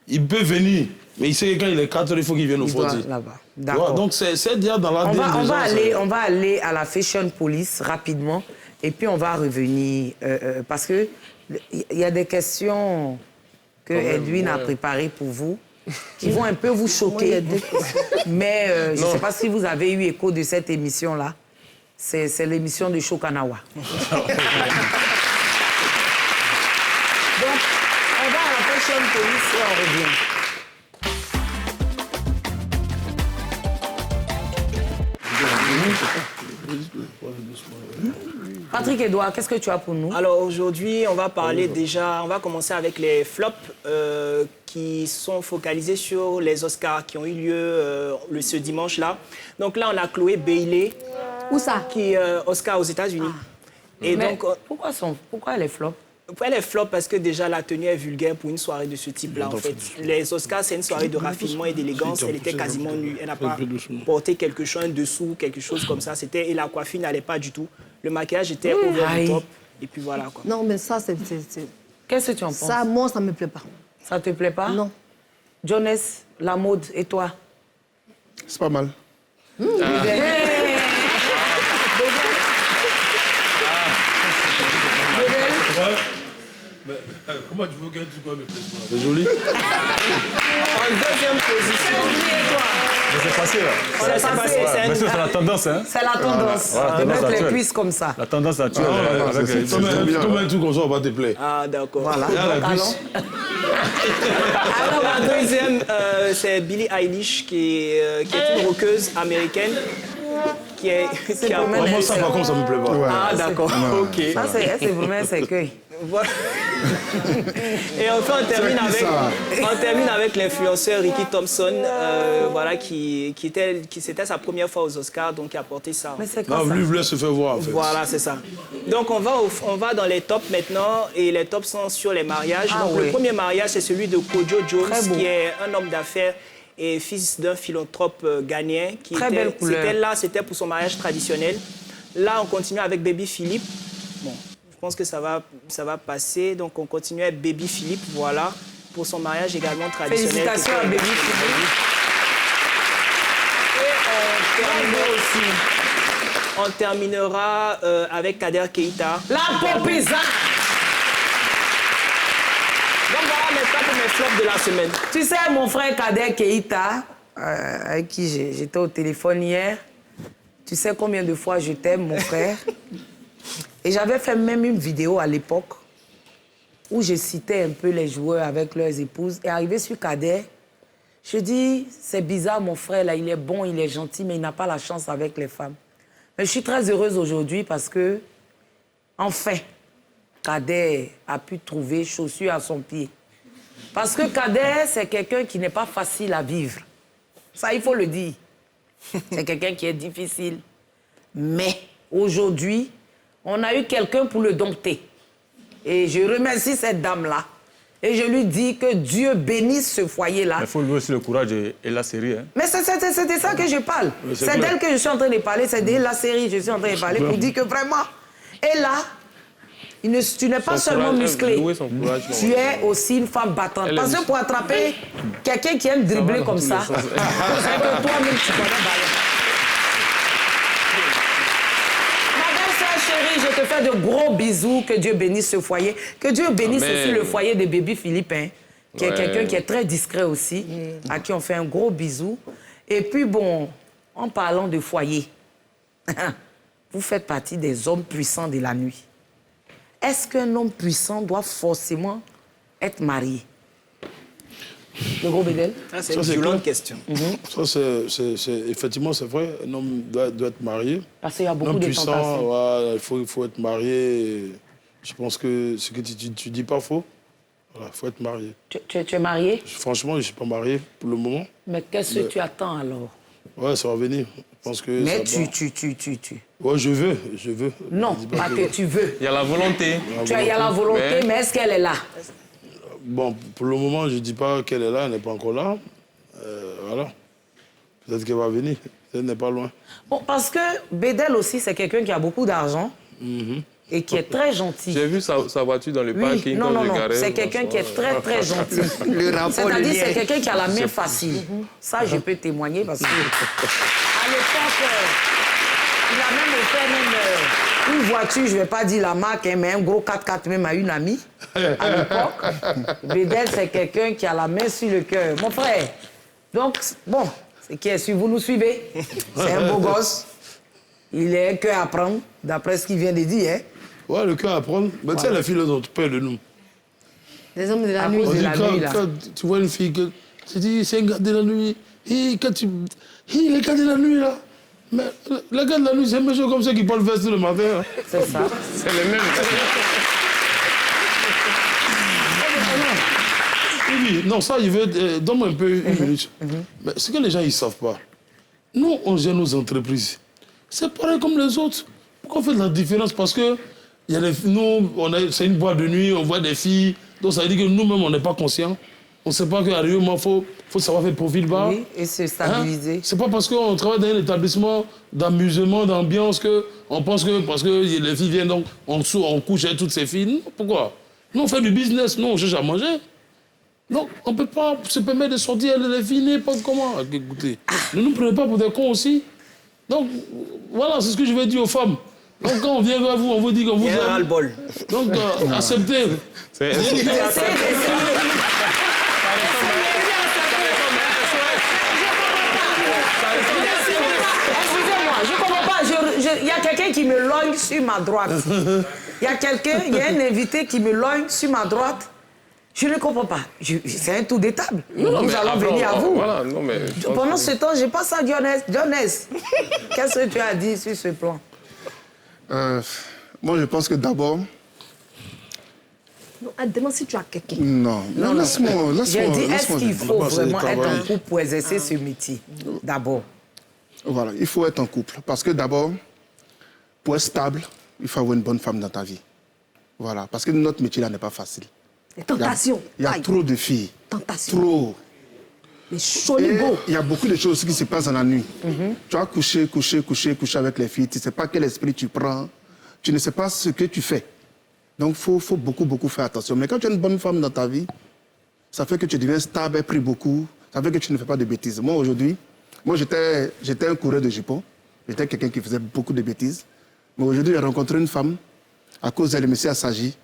il peut venir, mais il sait que quand il est 4 heures, il faut qu'il vienne au Forti. D'accord. Donc c'est déjà dans la on va aller à la Fashion Police rapidement, et puis on va revenir, parce qu'il y a des questions que Edwin a préparées pour vous, qui vont un peu vous choquer. Mais je ne sais pas si vous avez eu écho de cette émission-là. C'est l'émission de Chokanawa. Donc, on va à la Fashion Police et on revient. Patrick Edouard, qu'est-ce que tu as pour nous? Alors aujourd'hui, on va parler on va commencer avec les flops qui sont focalisés sur les Oscars qui ont eu lieu ce dimanche-là. Donc là, on a Chloé Bailey. Où ça? Qui est Oscar aux États-Unis. Et donc, pourquoi elle est flop? Elle est flop parce que déjà la tenue est vulgaire pour une soirée de ce type-là. En fait, les Oscars, c'est une soirée de raffinement et d'élégance. Elle était quasiment nue. Elle n'a pas porté quelque chose en dessous, quelque chose comme ça. Et la coiffure n'allait pas du tout. Le maquillage était over the top. Et puis voilà quoi. Non, mais ça, c'est... Qu'est-ce que tu en penses? Ça, moi, ça ne me plaît pas. Ça te plaît pas? Non. Jonas, la mode, et toi? C'est pas mal. Comment tu veux qu'un truc me plaise? C'est joli. En deuxième position. C'est passé là. C'est passé. C'est la tendance, hein? C'est la tendance. De mettre les cuisses comme ça. La tendance actuelle. Comme un truc comme ça, on va te plaire. Ah, d'accord. Voilà. Et à la cuisse. Alors, la deuxième, c'est Billie Eilish, qui est une rockeuse américaine. Moi, ça, par contre, ça me plaît pas. Ouais. Ah, d'accord. Ok. Ça, c'est vraiment un cercueil. Voilà. Et enfin, on termine avec l'influenceur Ricky Thompson, voilà, qui c'était sa première fois aux Oscars, donc qui a porté ça. Mais c'est quoi ça? Lui voulait se faire voir, en fait. Voilà, c'est ça. Donc, on va dans les tops maintenant, et les tops sont sur les mariages. Ah, donc, oui. le premier mariage, c'est celui de Kojo Jones, qui est un homme d'affaires et fils d'un philanthrope ghanéen. Très belle couleur. C'était pour son mariage traditionnel. Là, on continue avec Baby Philippe. Bon, je pense que ça va passer. Donc, on continue avec Baby Philippe, voilà, pour son mariage également traditionnel. Félicitations à Baby Philippe. Et on terminera avec Kader Keita. La Popeza. Donc, voilà mes tops pour mes flops de la semaine. Tu sais, mon frère Kader Keita, avec qui j'étais au téléphone hier, tu sais combien de fois je t'aime, mon frère. Et j'avais fait même une vidéo à l'époque où je citais un peu les joueurs avec leurs épouses. Et arrivé sur Kader, je dis, c'est bizarre, mon frère, là, il est bon, il est gentil, mais il n'a pas la chance avec les femmes. Mais je suis très heureuse aujourd'hui parce que, enfin, Kader a pu trouver chaussure à son pied. Parce que Kader, c'est quelqu'un qui n'est pas facile à vivre. Ça, il faut le dire. C'est quelqu'un qui est difficile. Mais aujourd'hui, on a eu quelqu'un pour le dompter. Et je remercie cette dame-là. Et je lui dis que Dieu bénisse ce foyer-là. Il faut lui aussi le courage et la série. Hein. Mais c'était ça que je parle. C'est d'elle que je suis en train de parler. C'est de la série que je suis en train de parler pour dire que vraiment... Et là, tu n'es pas seulement musclé. Tu es aussi une femme battante. Parce que pour attraper quelqu'un qui aime dribbler comme ça, c'est que toi-même, tu connais ballon. Chérie, je te fais de gros bisous. Que Dieu bénisse ce foyer. Que Dieu bénisse aussi le foyer de Baby Philippe, hein, qui est quelqu'un qui est très discret aussi, à qui on fait un gros bisou. Et puis, bon, en parlant de foyer, vous faites partie des hommes puissants de la nuit. Est-ce qu'un homme puissant doit forcément être marié? Le gros Bédel? C'est une violente question. Ça, effectivement, c'est vrai. Un homme doit être marié. Parce qu'il y a beaucoup de puissant, tentations. Il faut être marié. Je pense que ce que tu dis pas faux. Voilà, il faut être marié. Tu es marié? Franchement, je ne suis pas marié pour le moment. Mais qu'est-ce que tu attends alors? Ouais, ça va venir. Je pense que mais tu. Ouais, je veux. Non, pas que tu veux. Il y a la volonté. Il y a la volonté, mais est-ce qu'elle est là? Bon, pour le moment, je ne dis pas qu'elle est là, elle n'est pas encore là. Voilà. Peut-être qu'elle va venir. Elle n'est pas loin. Bon, parce que Bédel aussi, c'est quelqu'un qui a beaucoup d'argent et qui est très gentil. J'ai vu sa voiture dans le parking. Non, c'est quelqu'un qui est très, très gentil. C'est-à-dire, c'est quelqu'un qui a la main facile. Ça, je peux témoigner parce que... À l'époque, il a même offert une voiture, je ne vais pas dire la marque, mais un gros 4x4 même à une amie. À l'époque, Bédel, c'est quelqu'un qui a la main sur le cœur. Mon frère, donc, bon, c'est qui est sûr, vous nous suivez. C'est un beau gosse. Il est un cœur à prendre, d'après ce qu'il vient de dire. Hein. Ouais, le cœur à prendre. Mais tu sais, les filles, elles ont peur de nous. Les hommes de la nuit. Quand tu vois une fille, tu dis, c'est un gars de la nuit. Et quand les gars de la nuit, là. Mais les gars de la nuit, c'est un monsieur comme ça qui parle veste le matin. Hein. C'est ça. C'est les mêmes. Oui, non, ça, il veut... Donne-moi un peu une minute. Mais ce que les gens, ils ne savent pas. Nous, on gère nos entreprises. C'est pareil comme les autres. Pourquoi on fait de la différence? Parce que nous, c'est une boîte de nuit, on voit des filles. Donc ça veut dire que nous-mêmes, on n'est pas conscients. On ne sait pas qu'à Rio, il faut savoir faire profil bas. Oui, et se stabiliser. Hein? C'est pas parce qu'on travaille dans un établissement d'amusement, d'ambiance, qu'on pense que parce que les filles viennent, donc on couche avec toutes ces filles. Non, pourquoi? Nous, on fait du business, nous, on cherche à manger. Donc, on ne peut pas se permettre de sortir les filles n'importe comment. Écoutez, ne nous prenez pas pour des cons aussi. Donc, voilà, c'est ce que je vais dire aux femmes. Donc, quand on vient vers vous, on vous dit qu'on vous aime. Ras-le-bol. Donc, acceptez. Excusez-moi, je ne comprends pas. Il y a quelqu'un qui me logne sur ma droite. Il y a un invité qui me logne sur ma droite. Je ne comprends pas. C'est un tour de table. Non, Nous mais allons après, venir à vous. Voilà, non, mais Pendant ce temps, j'ai pas ça, Jonas. Qu'est-ce que tu as dit sur ce plan? Moi, je pense que d'abord... Non, demande si tu as quelqu'un. Non, laisse-moi. J'ai dit, est-ce qu'il faut vraiment être en couple pour exercer ce métier? D'abord. Voilà, il faut être en couple. Parce que d'abord, pour être stable, il faut avoir une bonne femme dans ta vie. Voilà, parce que notre métier-là n'est pas facile. Les tentations. Il y a trop de filles. Tentations. Trop. Les cholibots. Il y a beaucoup de choses qui se passent dans la nuit. Tu vas coucher avec les filles. Tu ne sais pas quel esprit tu prends. Tu ne sais pas ce que tu fais. Donc, il faut beaucoup faire attention. Mais quand tu as une bonne femme dans ta vie, ça fait que tu deviens stable, pris beaucoup. Ça fait que tu ne fais pas de bêtises. Moi, aujourd'hui, j'étais un coureur de jupons. J'étais quelqu'un qui faisait beaucoup de bêtises. Mais aujourd'hui, j'ai rencontré une femme. À cause d'elle, monsieur Assagi.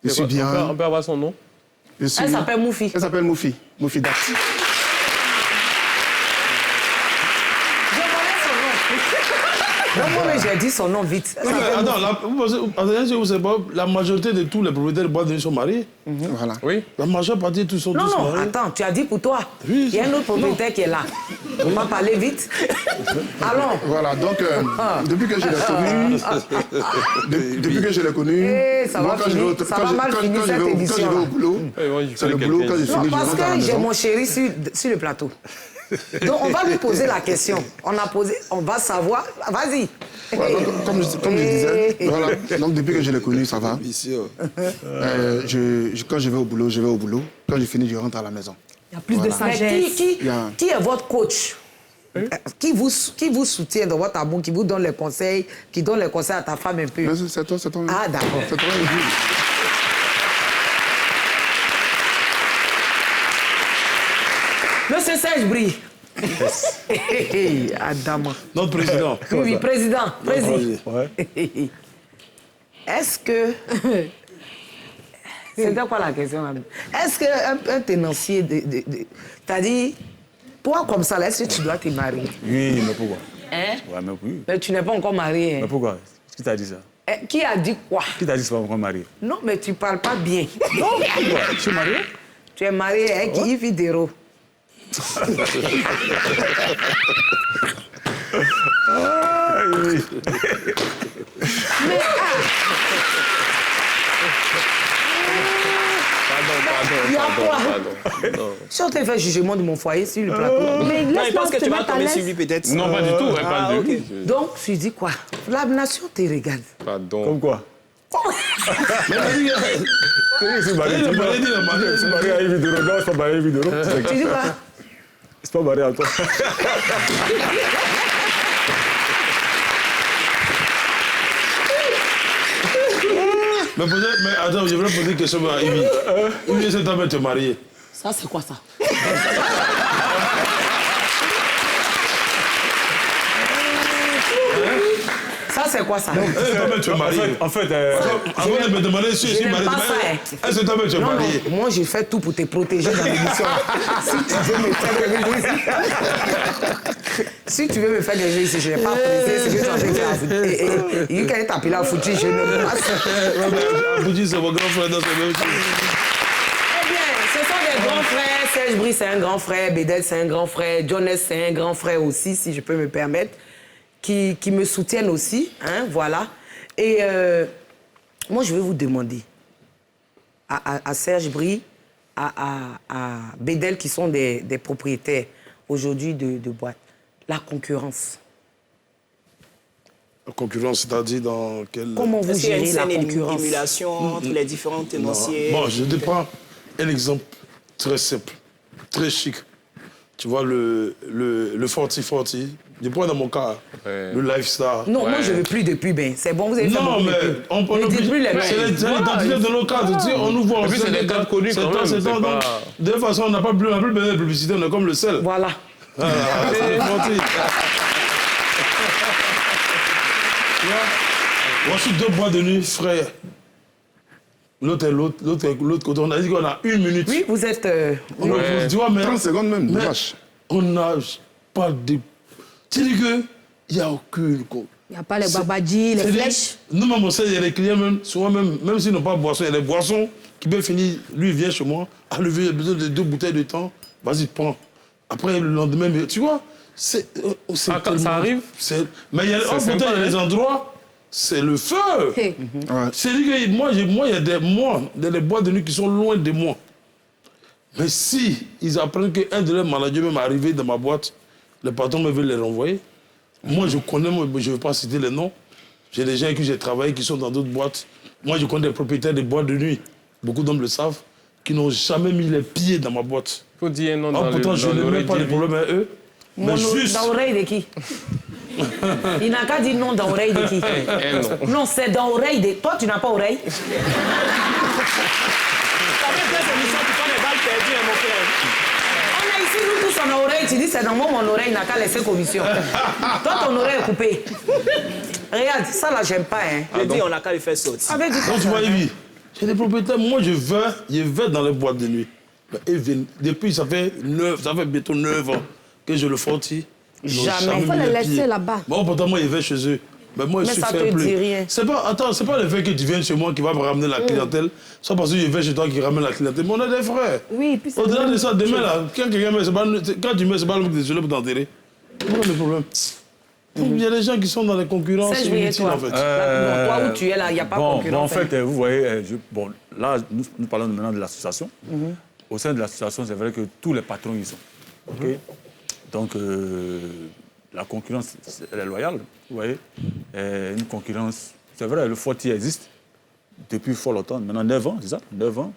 Je suis bien. On peut avoir son nom? Elle s'appelle Moufi. Elle s'appelle Moufi. Moufi Dat. Non, moi, j'ai dit son nom vite. Non, mais attends, vous savez pas, la majorité de tous les propriétaires de boîtes de nuit sont mariés. Voilà. Oui. La majeure partie, tous sont tous Non, mariés. attends, tu as dit pour toi. Oui, Il y a un autre propriétaire qui est là. On va parler vite. Allons. Voilà, donc, depuis que je l'ai connu, ça va finir. Ça va mal finir cette émission. Quand je vais au boulot, c'est le boulot, quand je finis, je parce rentre à la que j'ai maison. mon chéri sur le plateau. Donc, on va lui poser la question. On va savoir. Vas-y. Voilà, donc, comme je disais, voilà, donc depuis que je l'ai connu, ça va. Quand je vais au boulot, je vais au boulot. Quand je finis, je rentre à la maison. Il y a plus de sagesse. Qui est votre coach? Qui vous soutient dans votre amour, qui vous donne les conseils, qui donne les conseils à ta femme un peu? C'est toi. Ah, d'accord. C'est toi. Monsieur Serge Brie. Adam. Notre président. Oui, président. Ouais. Est-ce que... C'était quoi la question? Est-ce qu'un tenancier t'as dit, toi comme ça, est-ce que tu dois te marier? Oui, mais pourquoi? Hein? Ouais, mais oui. Mais tu n'es pas encore marié. Hein? Mais pourquoi? Qui t'a dit ça? Qui a dit quoi? Qui t'a dit que tu n'es pas encore marié? Non, mais tu parles pas bien. Non, pourquoi? Tu es marié? Tu es marié avec Yves Videro. Pardon. Si on te fait jugement de mon foyer sur le plateau. Mais Non, je laisse-moi pense que te tu vas mettre à tomber l'aise. sur lui peut-être. Non, pas du tout. Elle parle de lui. Donc, tu dis quoi? La nation te regarde. Pardon. Comme quoi? Mais il dit, Je suis marié. il a marié, il a marié. Je suis marié à Yves Videro. Non, je suis pas marié à Yves Videro. Tu dis quoi? Je suis pas marié à toi. Mais attends, je voudrais poser une question à Ibi. Ibi, c'est toi qui te marié. Ça, c'est quoi ça? Ça, c'est quoi ça? Est-ce que toi tu es marié? En fait, avant de me demander si je suis marié, est-ce que toi tu es Non, marié? non, moi, j'ai fait tout pour te protéger dans l'émission. Si tu veux me faire quelque chose si tu veux me faire quelque chose ici, je n'ai pas pressé ce que tu as fait. Il quand il t'appelle à foutu, je ne passe. Foutu, c'est mon grand frère dans ce même chose. Eh bien, ce sont des grands frères. Serge Brie, c'est un grand frère. Bédel, c'est un grand frère. Jonas, c'est un grand frère aussi, si je peux me permettre. Qui me soutiennent aussi, hein, voilà. Et moi, je vais vous demander à Serge Brie, à Bédel, qui sont des propriétaires aujourd'hui de boîtes, la concurrence. La concurrence, c'est-à-dire dans quel... Comment vous Est-ce qu'il y a une gérez la scène concurrence? d'émulation entre les différents tenanciers? Bon, je te prends un exemple très simple, très chic. Tu vois, le Forti. Je prends dans mon cas, le Lifestyle. Non, moi, je ne veux plus de pub. Hein. C'est bon, vous avez fait Non, beaucoup mais de pub. on peut Ne dites plus les c'est mêmes. l'identité de nos cadres. Tu sais, on nous voit. Et puis, c'est des cadres connus quand même. C'est donc, de toute façon, on n'a pas plus besoin de publicité, on est comme le sel. Voilà. Voilà, c'est le Forti. Voici deux boîtes de nuit, frère. L'autre est l'autre côté. On a dit qu'on a 1 minute. Oui, vous êtes... Tu vois, mais 30 secondes même, mais vache. on n'a pas de... Tu dis qu'il n'y a aucune... Il n'y a pas les babadji, les flèches. Nous, même, on sait, il y a des clients, souvent même s'ils n'ont pas de boisson, il y a des boissons qui peuvent finir. Lui, il vient chez moi, ah, le vieux, il a besoin de 2 bouteilles de temps, vas-y, prends. Après, le lendemain, tu vois, c'est quand ça arrive. Mais il y a des endroits, c'est le feu. Hey. C'est-à-dire que moi, il y a des boîtes de nuit qui sont loin de moi. Mais si ils apprennent qu'un de leurs managers même est arrivé dans ma boîte, le patron me veut les renvoyer. Moi, je connais, je ne vais pas citer les noms. J'ai des gens avec qui j'ai travaillé qui sont dans d'autres boîtes. Moi, je connais des propriétaires de boîtes de nuit. Beaucoup d'hommes le savent, qui n'ont jamais mis les pieds dans ma boîte. Il faut dire un nom dans pourtant, je n'ai même pas de problème avec eux. Mais juste... Dans l'oreille de qui? Il n'a qu'à dire non dans l'oreille de qui? Non, c'est dans l'oreille de... Toi, tu n'as pas oreille? On a ici, nous tous, on a oreille. Tu dis, c'est dans moi, mon oreille n'a qu'à laisser commission. Toi, ton oreille est coupée. Regarde, ça là, j'aime pas. Hein. Je dis, on n'a qu'à le faire sortir. Donc, tu vois, Yves, j'ai des propriétaires, moi, je vais dans les boîtes de nuit. Depuis, ça fait bientôt 9 ans que je le fortis. Jamais. Il faut les laisser là-bas. Bon, pourtant, moi, je vais chez eux. Mais ça te dit rien. C'est pas le fait que tu viennes chez moi qui va me ramener la clientèle. C'est parce que je vais chez toi qui ramène la clientèle. Mais on a des frères. Oui, puis c'est au-delà de ça, demain, là, quand tu mets, c'est pas le mec désolé pour t'enterrer. On a des problèmes. Il y a des gens qui sont dans les concurrences inutiles, en fait. Toi où tu es là, il n'y a pas de concurrence. En fait, vous voyez, là, nous parlons maintenant de l'association. Au sein de l'association, c'est vrai que tous les patrons y sont. Okay? Donc, la concurrence, elle est loyale, vous voyez. Une concurrence, c'est vrai, le Forti existe depuis fort longtemps, maintenant 9 ans, c'est ça, 9 ans.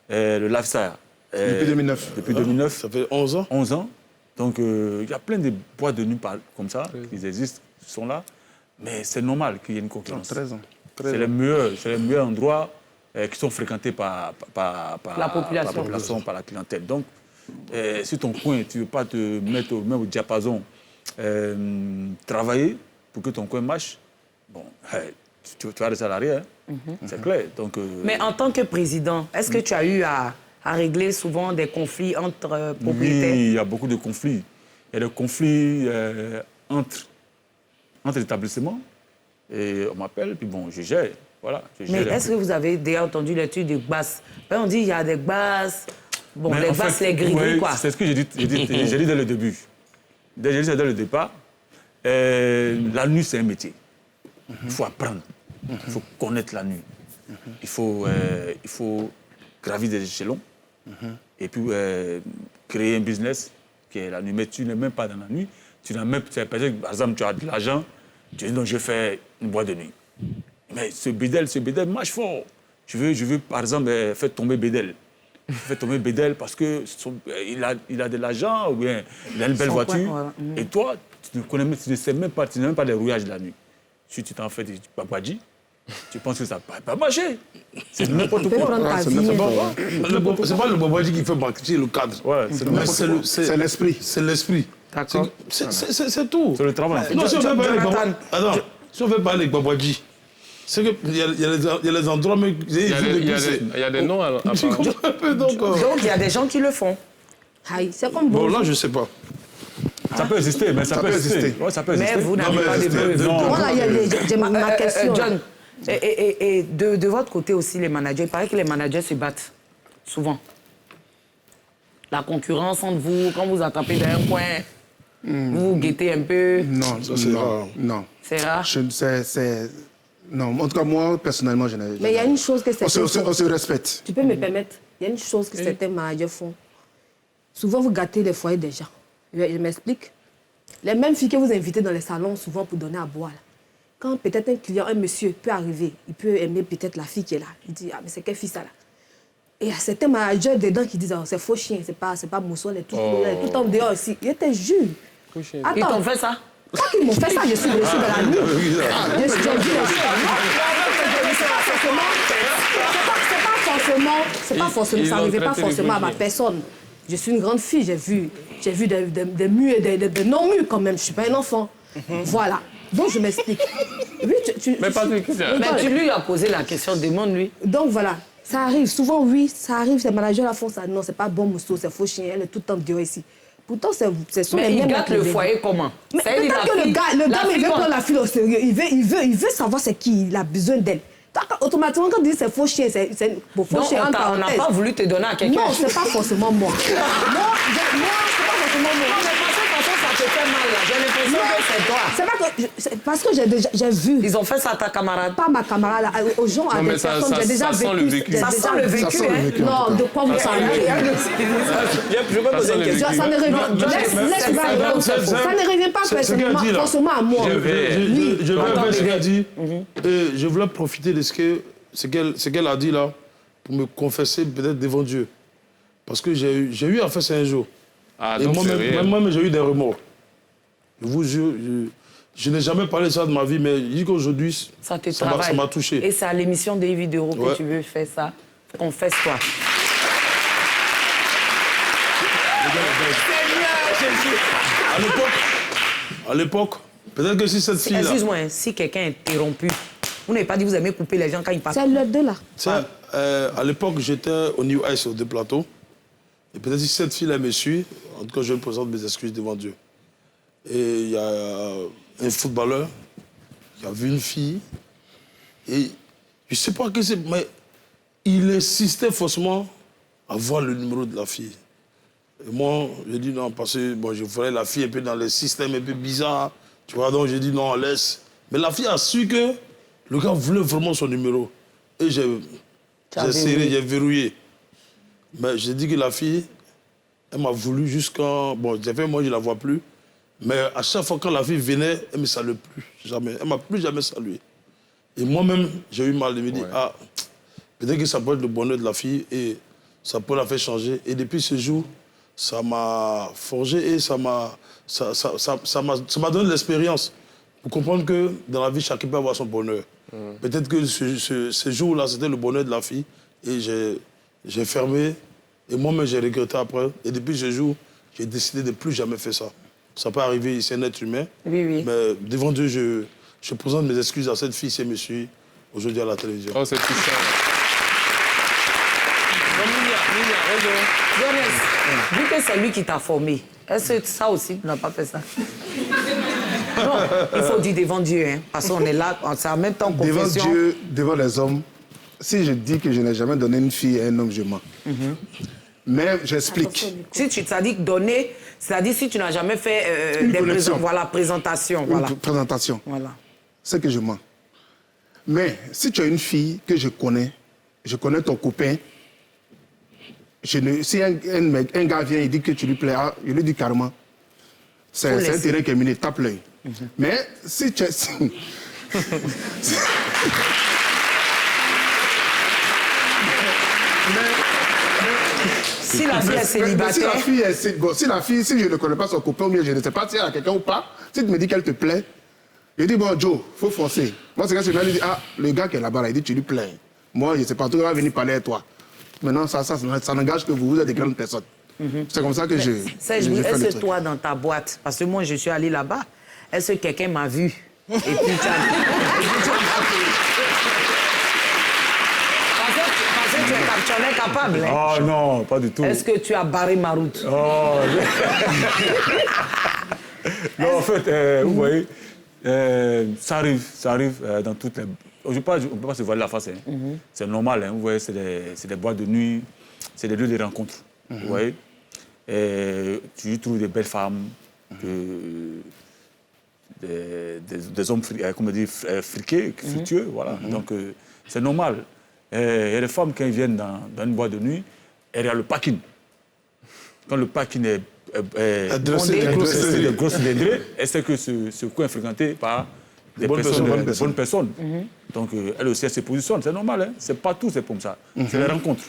Le lifestyle. Depuis 2009. Depuis 2009. Ça fait 11 ans. 11 ans. Donc, il y a plein de boîtes de nuit comme ça, qui existent, qui sont là. Mais c'est normal qu'il y ait une concurrence. 13 ans. C'est les meilleurs endroits qui sont fréquentés par la population, par la clientèle. Donc, si ton coin, tu ne veux pas te mettre même au diapason, travailler pour que ton coin marche, bon, tu as des salariés, hein, c'est clair. Donc, mais en tant que président, est-ce que tu as eu à régler souvent des conflits entre propriétaires? Oui, il y a beaucoup de conflits. Il y a des conflits entre établissements. Et on m'appelle, puis bon, je gère. Voilà, mais est-ce que vous avez déjà entendu l'étude des basses? On dit qu'il y a des basses, bon, les basses, les gris-gris, quoi. C'est ce que j'ai dit dès le début. J'ai dit dès le départ. La nuit, c'est un métier. Il faut apprendre. Il faut connaître la nuit. Il faut gravir des échelons. Et puis créer un business qui est la nuit. Mais tu n'es même pas dans la nuit. Tu n'as même pas... Par exemple, tu as de l'argent. Tu dis non, je fais une boîte de nuit. Mais ce bédel marche fort. Je veux par exemple, faire tomber Bédel. Faire tomber Bédel parce qu'il a de l'argent ou bien il a une belle voiture. Voilà. Et toi, tu ne sais même pas les rouillages de la nuit. Si tu t'en fais des babadji, tu penses que ça ne va pas marcher. C'est n'importe quoi. C'est pas le babadji qui fait marcher le cadre. Ouais, c'est l'esprit. C'est l'esprit. D'accord. C'est tout. C'est le travail. Non, si on veut parler de babadji, c'est qu'il y a les endroits... Il y a des noms à tu comprends un peu, donc il y a des gens qui le font. C'est comme bon, là, je ne sais pas. Ça peut exister, mais ça peut exister. Ouais, ça peut exister. Mais vous n'avez pas de preuves. Voilà, j'ai ma question. John, et de votre côté aussi, les managers, il paraît que les managers se battent, souvent. La concurrence entre vous, quand vous attrapez dans un coin, vous guettez un peu. Non, ça c'est rare. Non. C'est rare? Non, en tout cas, moi, personnellement, je n'ai... Mais il y a une chose que certains font. On se respecte. Tu peux me permettre? Il y a une chose que certains managers font. Souvent, vous gâtez les foyers des gens. Je m'explique. Les mêmes filles que vous invitez dans les salons, souvent pour donner à boire. Là. Quand peut-être un client, un monsieur peut arriver, il peut aimer peut-être la fille qui est là. Il dit, ah, mais c'est quelle fille ça là? Et il y a certains managers dedans qui disent, oh, c'est faux chien, c'est pas mousson, elle est tout le temps dehors aussi. Je te jure. Ils t'ont fait ça? Pas qu'ils m'ont fait ça, je suis reçue dans la nuit. J'ai vu les c'est pas forcément, ça n'arrivait pas forcément à ma personne. Je suis une grande fille, j'ai vu des mûrs et des non-mûrs quand même, je ne suis pas un enfant. Voilà. Donc je m'explique. Oui, mais Patrick, tu lui as posé la question, demande lui. Donc voilà, ça arrive, souvent oui, ça arrive, ces managers la font ça. Non, c'est pas bon mousseau, c'est faux chien, elle est tout le temps dehors ici. Pourtant, c'est son Mais il gâte le foyer comment? Mais peut-être que le gars il veut prendre la fille au sérieux. Il veut savoir c'est qui, il a besoin d'elle. Automatiquement, quand on dit c'est faux chien, c'est faux chien. On n'a pas voulu te donner à quelqu'un. Non, c'est pas forcément moi. Moi, c'est pas forcément moi. Non, mais parce que ça te fait mal, là. J'ai l'impression que c'est toi. C'est pas que... Parce que j'ai vu. Ils ont fait ça à ta camarade. Pas ma camarade, aux gens, à des personnes, j'ai déjà vécu. Ça sent le vécu, hein. Non, de quoi vous parlez? Je peux poser une question. Ça ne revient pas forcément à moi. Je vais ce qu'elle dit. Je voulais profiter de ce qu'elle a dit là pour me confesser peut-être devant Dieu. Parce que j'ai eu à faire ça un jour. Et moi-même, j'ai eu des remords. Je vous jure, je n'ai jamais parlé de ça de ma vie, mais je dis qu'aujourd'hui, ça m'a touché. Et c'est à l'émission des vidéos que tu veux faire ça. Confesse-toi. À l'époque, peut-être que si cette fille-là... Excuse-moi, si quelqu'un est interrompu, vous n'avez pas dit que vous aimez couper les gens quand ils parlent. C'est le deux là. À l'époque, j'étais au New Ice, au Deux-Plateaux. Et peut-être si cette fille-là me suit, en tout cas, je me présente mes excuses devant Dieu. Et il y a un footballeur qui a vu une fille. Et je ne sais pas que c'est, mais il insistait forcément à voir le numéro de la fille. Et moi, j'ai dit non, parce que bon, je voyais la fille un peu dans les systèmes un peu bizarres. Tu vois, donc j'ai dit non, laisse. Mais la fille a su que le gars voulait vraiment son numéro. Et j'ai serré, j'ai verrouillé. Mais j'ai dit que la fille, elle m'a voulu jusqu'à... Bon, moi, je ne la vois plus. Mais à chaque fois quand la fille venait, elle ne me saluait plus. Jamais. Elle ne m'a plus jamais salué. Et moi-même, j'ai eu mal. Je me dis, ah, peut-être que ça peut être le bonheur de la fille et ça peut la faire changer. Et depuis ce jour, ça m'a forgé et ça m'a donné de l'expérience pour comprendre que dans la vie, chacun peut avoir son bonheur. Peut-être que ce jour-là, c'était le bonheur de la fille et j'ai fermé et moi-même, j'ai regretté après. Et depuis ce jour, j'ai décidé de ne plus jamais faire ça. Ça peut arriver, c'est un être humain. Oui. Mais devant Dieu, je présente mes excuses à cette fille si elle me suit aujourd'hui à la télévision. Oh, c'est touchant. Vu que c'est lui qui t'a formé, est-ce que ça aussi, tu n'as pas fait ça? Non, il faut dire devant Dieu, hein, parce qu'on est là, c'est en même temps confession. Devant Dieu, devant les hommes, si je dis que je n'ai jamais donné une fille à un homme, je mens. Mais j'explique. Si tu t'as dit donner, c'est-à-dire si tu n'as jamais fait des présentation. Une présentation. Voilà. C'est que je mens. Mais si tu as une fille que je connais ton copain, si un gars vient et dit que tu lui plais, je lui dis carrément, c'est un terrain qui est miné, tape l'œil. Mais si tu es... Si la fille est célibataire... Si je ne connais pas son copain, ou bien je ne sais pas si elle a quelqu'un ou pas, si tu me dis qu'elle te plaît, je dis, bon, Joe, il faut foncer. Moi, c'est quand je lui dis, ah, le gars qui est là-bas, il dit, tu lui plais. Moi, je ne sais pas, tout le monde va venir parler à toi. Maintenant, ça n'engage que vous êtes des grandes personnes. C'est comme ça que je fais le truc. Est-ce que toi, dans ta boîte, parce que moi, je suis allé là-bas, est-ce que quelqu'un m'a vu? Et puis, tu en es capable, hein? Oh non, pas du tout. Est-ce que tu as barré ma route? Oh, non, en fait, vous voyez, ça arrive dans toutes les... On ne peut pas se voiler la face. Hein. C'est normal, hein. Vous voyez, c'est des boîtes de nuit, c'est des lieux de rencontre. Vous voyez, et tu y trouves des belles femmes, des hommes, comment dire, friqués, fructueux, voilà. Donc, c'est normal. Il y a des femmes, quand elles viennent dans une boîte de nuit, elles regardent le parking. Quand le parking est de grosses cylindrées, elles savent que ce coin est fréquenté par des bonnes personnes. Donc, elle aussi, elle se positionne. C'est normal, hein? C'est pas tout, c'est comme ça. C'est les rencontres.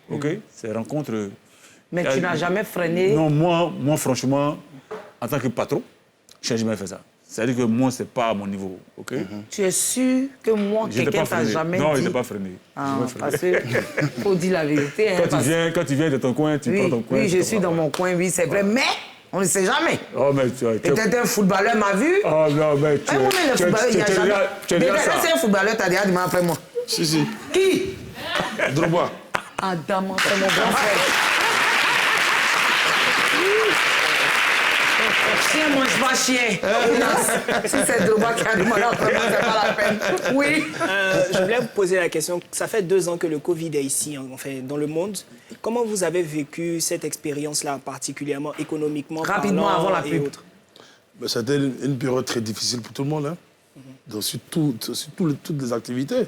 OK? C'est les rencontres. Mais tu n'as jamais freiné? Non, moi, franchement, en tant que patron, je n'ai jamais fait ça. C'est-à-dire que moi, ce n'est pas à mon niveau. OK? Tu es sûr que moi, quelqu'un ne t'a jamais dit? Non, il n'est pas freiné. Parce qu'il faut dire la vérité. Hein, quand tu viens de ton coin, tu prends ton coin. Oui, je suis dans mon coin, oui, c'est vrai. Mais on ne sait jamais. Oh, mais peut-être un footballeur m'a vu. Oh non, mais tu es déjà ça. C'est un footballeur, tu as déjà dit après moi. Si. Qui? Drogba. Adam, c'est mon grand frère. chien. Si c'est Drogba qui a demandé en premier, c'est pas la peine. Oui. Je voulais vous poser la question. Ça fait 2 ans que le Covid est ici, enfin, dans le monde. Comment vous avez vécu cette expérience-là, particulièrement économiquement Rapidement, parlant avant la et pub. autres? C'était une période très difficile pour tout le monde, hein. Donc, sur toutes les activités.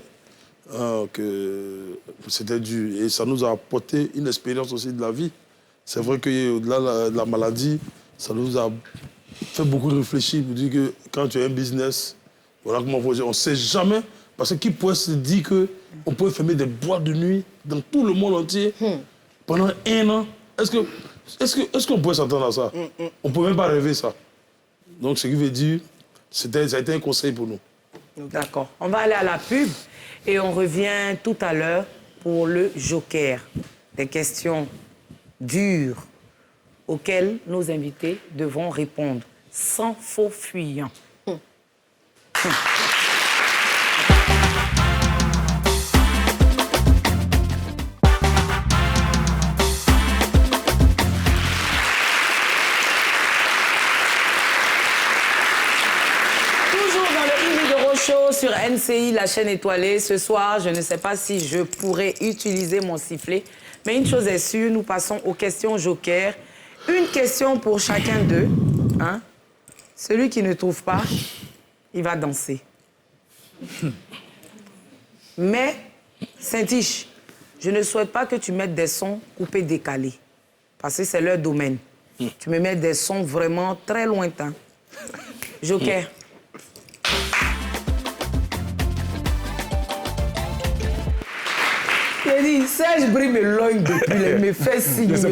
C'était dur. Et ça nous a apporté une expérience aussi de la vie. C'est vrai qu'au-delà de la maladie, ça nous a fait beaucoup réfléchir pour dire que quand tu as un business, voilà comment on ne sait jamais. Parce que qui pourrait se dire qu'on peut fermer des boîtes de nuit dans tout le monde entier pendant 1 an? Est-ce qu'on pourrait s'attendre à ça? On ne peut même pas rêver ça. Donc, ce qui veut dire, ça a été un conseil pour nous. D'accord. On va aller à la pub et on revient tout à l'heure pour le Joker. Des questions dures auxquelles nos invités devront répondre sans faux fuyant. Sur NCI, la chaîne étoilée. Ce soir, je ne sais pas si je pourrais utiliser mon sifflet, mais une chose est sûre, nous passons aux questions joker. Une question pour chacun d'eux. Hein? Celui qui ne trouve pas, il va danser. Mais, Saint-Tiche, je ne souhaite pas que tu mettes des sons coupés, décalés, parce que c'est leur domaine. Tu me mets des sons vraiment très lointains. Joker. J'ai dit, Serge Brie me logne depuis, il me fait signe, Je ne sais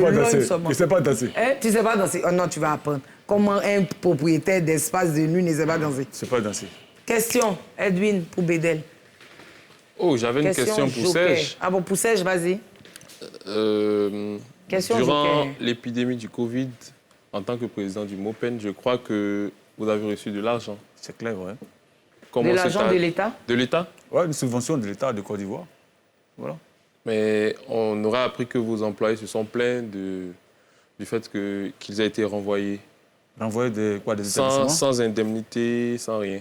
pas danser. Hein? Tu ne sais pas danser? Oh non, tu vas apprendre. Comment un propriétaire d'espace de nuit ne sait pas danser? Je ne sais pas danser. Question, Edwin, pour Bédel. Oh, j'avais une question pour Serge. Ah bon, pour Serge, vas-y. Question durant l'épidémie du Covid, en tant que président du MOPEN, je crois que vous avez reçu de l'argent. C'est clair, oui. De l'argent de l'État? De l'État? Oui, une subvention de l'État de Côte d'Ivoire. Voilà. Mais on aura appris que vos employés se sont plaints du fait qu'ils aient été renvoyés. Renvoyés de quoi, des établissements? Sans indemnité, sans rien.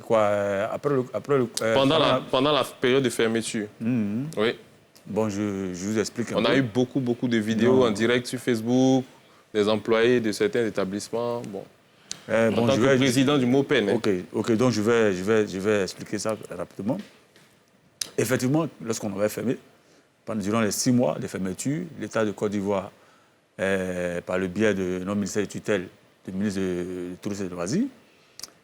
Quoi, pendant la période de fermeture. Oui. Bon, je vous explique un peu. On a eu beaucoup de vidéos en direct sur Facebook, des employés de certains établissements. Bon. En tant que président du MOPEN. OK, donc je vais expliquer ça rapidement. Effectivement, lorsqu'on avait fermé, durant les 6 mois de fermeture, l'État de Côte d'Ivoire, par le biais de notre ministère de tutelle, du ministre du Tourisme et de Loisirs,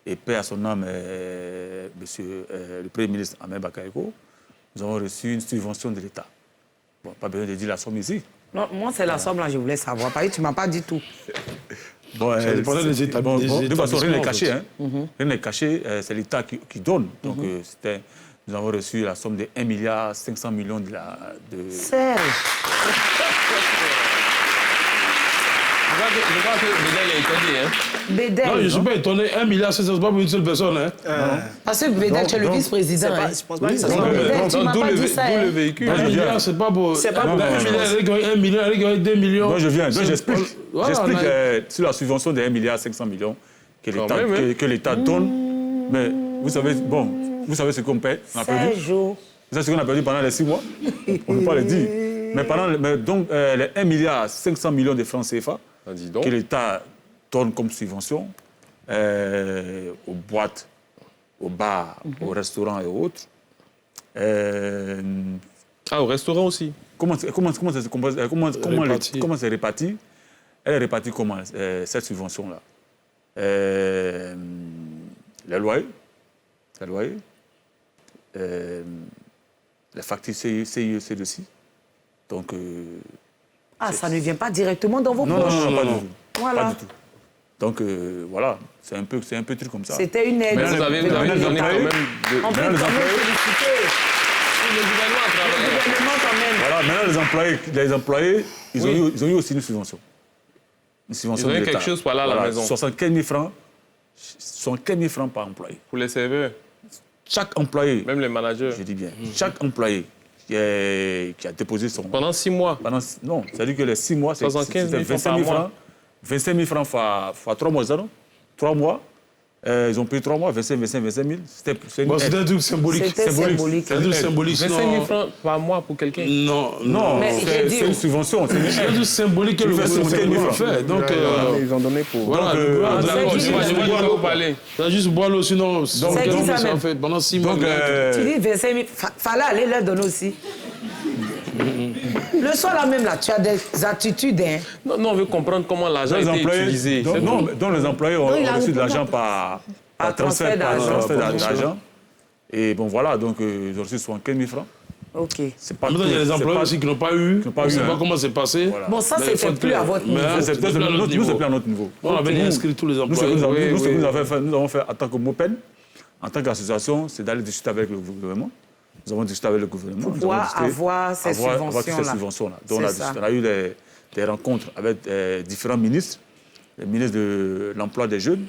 et paix à son âme, le Premier ministre Ahmed Bakayoko, nous avons reçu une subvention de l'État. Bon, pas besoin de dire la somme ici. Non, moi, c'est la somme là, je voulais savoir. Parce que tu ne m'as pas dit tout. Bon, ça dépendait des établissements. De toute façon, rien n'est caché. Hein. Rien n'est caché, c'est l'État qui donne. Donc, nous avons reçu la somme de 1,5 milliard de... Serge. Je crois que Bédel est étonné. Hein? Bédel. Non, je ne suis pas étonné. 1 milliard, c'est pas pour une seule personne. Hein? Parce que Bédel, tu es le vice-président. Je pense pas que ça soit... D'où le véhicule. 1 milliard, c'est pas pour... C'est pas pour... 1 milliard, elle gagne 2 millions. Non, je viens. J'explique. J'explique sur la subvention de 1,5 milliard que l'État donne. Mais vous savez, vous savez ce qu'on paie. On a perdu. Vous savez ce qu'on a perdu pendant les 6 mois? On ne peut pas le dire. Mais donc, les 1,5 milliard de francs CFA que l'État donne comme subvention aux boîtes, aux bars, aux restaurants et autres. Au restaurant aussi? Comment c'est réparti? Elle est répartie comment, cette subvention-là? Les loyers, les factures CIE, aussi. Donc, ça ne vient pas directement dans vos poches? Non, pas du tout. Voilà. Pas du tout. Donc, voilà, c'est un peu truc comme ça. C'était une aide. Mais vous avez donné quand même... On peut quand même féliciter. Le gouvernement a travaillé. Le gouvernement quand même. Voilà, maintenant, les employés, ils ont eu aussi une subvention. Une subvention de ils ont eu l'État. quelque chose par là à la maison. 75 000 francs. 75 000 francs par employé. Pour les serveurs? Chaque employé. Même les managers? Je dis bien. Chaque employé qui a déposé son... Pendant 6 mois? Non, c'est-à-dire que les 6 mois, c'est 75 000 25 000 francs. 25 000 francs fois 3 mois, ça, non? 3 mois. Ils ont payé 3 mois, 25 000. C'était un truc symbolique. C'était symbolique. C'est un truc symbolique. 25 000 francs par mois pour quelqu'un? Non, c'est une subvention. C'est un truc symbolique que le gouvernement fait. Donc, ils ont donné pour... Voilà, je vais parler. Ça juste boire l'eau, sinon... C'est qui ça même? Pendant 6 mois. Tu dis 25 000, fallait aller leur donner aussi. Le soir là même, là, tu as des attitudes. Hein. Non, on veut comprendre comment l'argent a été utilisé. Donc les employés ont reçu de l'argent par transfert d'argent. Et bon, voilà, donc ils ont reçu 75 000 francs. OK. Il y a des employés aussi qui n'ont pas eu. On ne sait pas comment c'est passé. Voilà. Bon, ça, c'était plus à votre niveau. Nous, c'est plus à notre niveau. On avait inscrit tous les employés. Nous, ce que nous avons fait en tant que MOPEN, en tant qu'association, c'est d'aller discuter avec le gouvernement. Nous avons discuté avec le gouvernement. Pour pouvoir avoir ces subventions-là. Donc, on a eu des rencontres avec différents ministres. Le ministre de l'Emploi des Jeunes,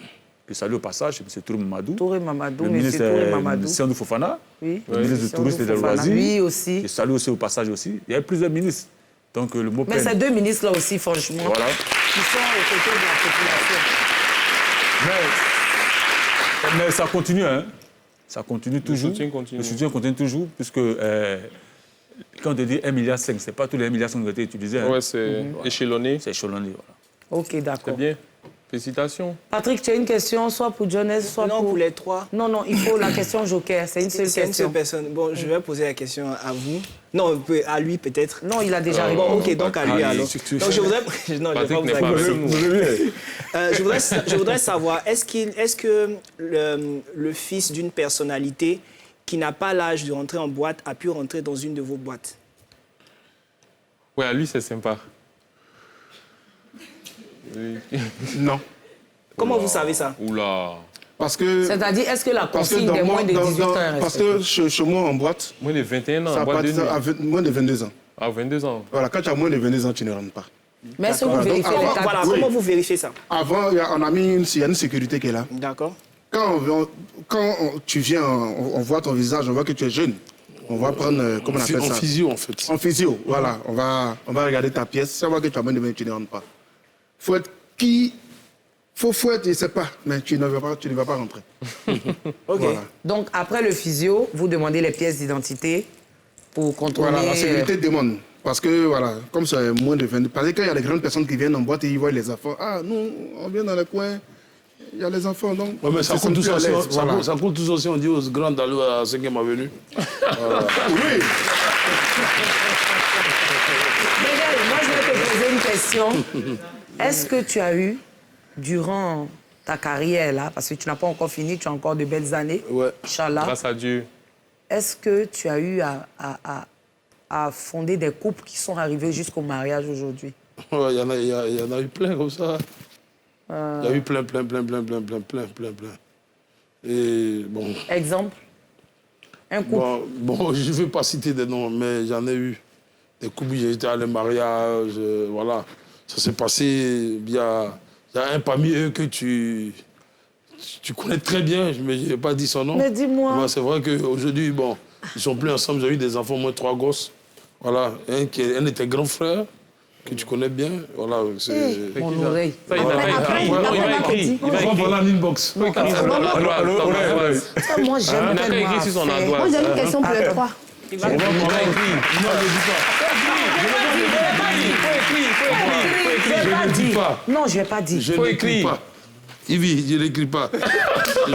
que je salue au passage, M. Touré Mamadou. Le ministre Sandou Fofana. Oui. Le ministre du Tourisme et des Loisirs. Lui aussi. Que je salue aussi au passage aussi. Il y a plusieurs ministres. Donc, le MOPEN... Mais ces 2 ministres-là aussi, franchement, voilà. Qui sont aux côtés de la population. Mais ça continue, hein. Ça continue toujours. Le soutien continue toujours, puisque quand on te dit 1,5 milliard, ce n'est pas tous les 1,5 milliard qui ont été utilisés. Hein. Oui, c'est échelonné. C'est échelonné, voilà. OK, d'accord. Très bien. Félicitations. Patrick, tu as une question, soit pour Jones, soit pour les 3. Non, il faut la question joker. C'est une seule question. C'est une seule personne. Bon, je vais poser la question à vous. Non, à lui peut-être. Non, il a déjà répondu. Bon, OK, donc à lui alors. Donc je voudrais... Non, je vais pas vous je voudrais savoir, est-ce que le fils d'une personnalité qui n'a pas l'âge de rentrer en boîte a pu rentrer dans une de vos boîtes? Oui, à lui, c'est sympa. Oui. Non. Comment vous savez ça? Oula. Parce que... C'est-à-dire, est-ce que la consigne des moins de 18 ans est respectée? Parce que chez moi, en boîte... Moins de 21 ans, ça moins de 22 ans. Ah, 22 ans. Voilà, quand tu as moins de 22 ans, tu ne rentres pas. Mais est-ce que vous vérifiez les tas? Voilà, comment vous vérifiez ça? Avant, on a mis il y a une sécurité qui est là. D'accord. Quand tu viens, on voit ton visage, on voit que tu es jeune. On va prendre, comment on appelle ça? En physio, en fait. En physio, voilà. On va regarder ta pièce. Si on voit que tu as moins de 22 ans, tu ne rentres pas. Faut être je ne sais pas, mais tu ne vas pas rentrer. OK. Voilà. Donc, après le physio, vous demandez les pièces d'identité pour contrôler... Voilà, la sécurité demande. Parce que, voilà, comme c'est moins de 20... Parce que quand il y a des grandes personnes qui viennent en boîte et ils voient les enfants, nous, on vient dans le coin, il y a les enfants, donc... Ouais, mais ça coûte tous aussi, ça coûte tous aussi, on dit aux grands d'aller à 5e avenue. Oui. Moi, je vais te poser une question. Est-ce que tu as eu, durant ta carrière, là, parce que tu n'as pas encore fini, tu as encore de belles années, Inch'Allah. Grâce à Dieu. Est-ce que tu as eu à fonder des couples qui sont arrivés jusqu'au mariage aujourd'hui? Il y en a eu plein comme ça. Il y a eu plein. Et bon... Exemple? Un couple? Bon, je ne vais pas citer des noms, mais j'en ai eu. Des couples, j'étais à un mariage, voilà. Ça s'est passé, il y a un parmi eux que tu connais très bien, mais je n'ai pas dit son nom. Mais dis-moi. C'est vrai qu'aujourd'hui, bon, ils ne sont plus ensemble, ils ont eu des enfants, moins 3 gosses. Voilà, un était grand frère, que tu connais bien. Voilà, c'est... Mon oreille. Ça, il va écrire. Il va écrire dans l'inbox. Moi, j'aime tellement écrit sur son Moi, ardoise. j'ai une question pour les 3. Il va écrire. Non, je ne dis pas. Non, je ne vais pas dire. Je n'écris pas. Yves, je n'écris pas. Je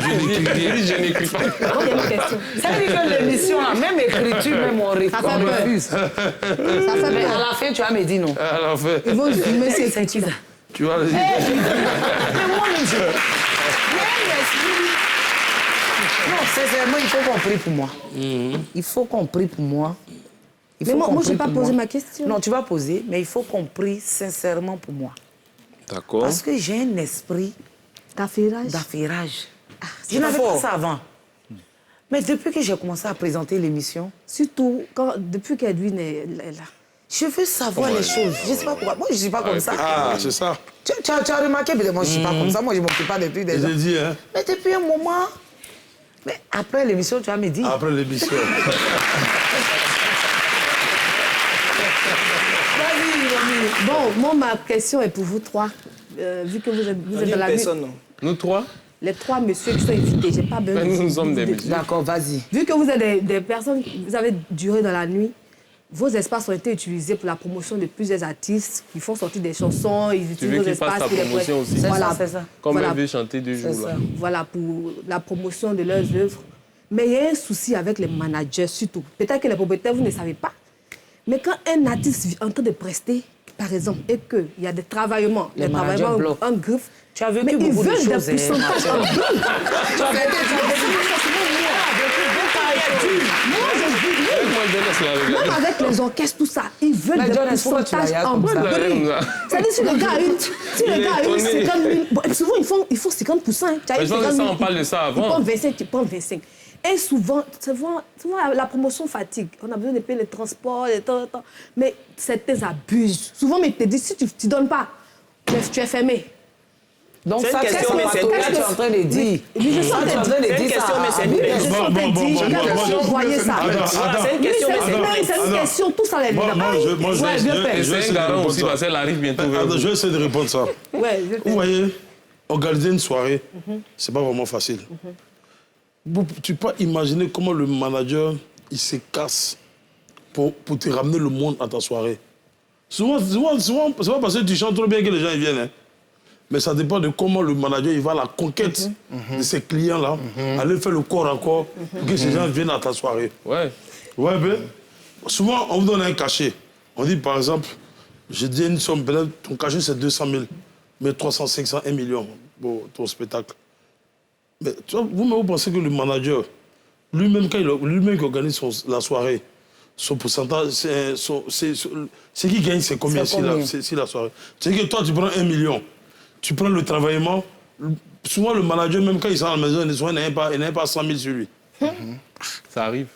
n'écris pas. Moi, j'ai une question. Ça veut dire que l'émission, la même écriture, même on refuse. Ça fait Mais à peur. la fin, tu vas me dire non. À la fin. Ils vont filmer ces écritures-là. Tu vas le dire. Mais moi-même, je... Non, sincèrement, il faut qu'on prie pour moi. Il faut qu'on prie pour moi. Mais moi, je n'ai pas posé ma question. Non, tu vas poser, mais il faut qu'on prie sincèrement pour moi. D'accord. Parce que j'ai un esprit d'affairage. Je n'avais pas ça avant. Mais depuis que j'ai commencé à présenter l'émission... Surtout depuis qu'Edwin est là. Je veux savoir les choses. Je ne sais pas pourquoi. Moi, je ne suis pas comme ça. Ah, c'est ça. Tu as remarqué, peut-être moi, je ne suis pas comme ça. Moi, je ne m'occupe pas des trucs des gens. J'ai dit, hein. Mais depuis un moment... Mais après l'émission, tu vas me dire. Après l'émission. Vas-y, Romy. Bon, moi, ma question est pour vous 3. vu que vous êtes dans la nuit. Nous trois? Les 3 messieurs qui sont invités, j'ai pas besoin de... Nous sommes des messieurs. D'accord, vas-y. Vu que vous êtes des personnes, vous avez duré dans la nuit, vos espaces ont été utilisés pour la promotion de plusieurs artistes qui font sortir des chansons, ils utilisent vos espaces. Tu veux qu'ils fassent la promotion aussi? Voilà, c'est ça. Comme elle veut chanter 2 jours là. Voilà, pour la promotion de leurs œuvres. Mais il y a un souci avec les managers surtout. Peut-être que les propriétaires, vous ne savez pas. Mais quand un artiste est en train de prester, par exemple, et qu'il y a des travaillements, les travaillements en griffe, tu as vécu beaucoup de choses. Ils veulent des pourcentages en griffe. Même avec les orchestres, tout ça, ils veulent des pourcentages en griffe. C'est-à-dire, si le gars a eu 50 000... Bon, souvent, ils font 50%. Hein. Mais on parle de ça avant. Tu prends 25, tu prends 25. Et souvent, la promotion fatigue. On a besoin de payer les transports, les temps. Mais certains abusent. Souvent, mais ils te disent, si tu ne donnes pas, tu es fermé. Donc ça, c'est ce que tu es en train de dire. Je suis en train de dire ça. C'est une question, c'est une question, tout ça, les c'est un garant aussi, parce qu'elle arrive bientôt. Je vais essayer de répondre ça. Vous voyez, organiser une soirée, c'est pas vraiment facile. Tu peux imaginer comment le manager, il se casse pour te ramener le monde à ta soirée. Souvent, c'est pas parce que tu chantes trop bien que les gens ils viennent. Hein. Mais ça dépend de comment le manager il va à la conquête de ses clients-là, aller faire le corps à corps pour que ces gens viennent à ta soirée. Ouais, mais souvent, on vous donne un cachet. On dit, par exemple, je dis une somme, ton cachet c'est 200 000, mais 300, 500, 1 million pour ton spectacle. Mais vous pensez que le manager, lui-même qui organise la soirée, son pourcentage, c'est qui gagne, c'est combien si la soirée? C'est que toi, tu prends 1 million, tu prends le travaillement, souvent le manager, même quand il sort à la maison, il n'a pas 100 000 sur lui. Ça arrive.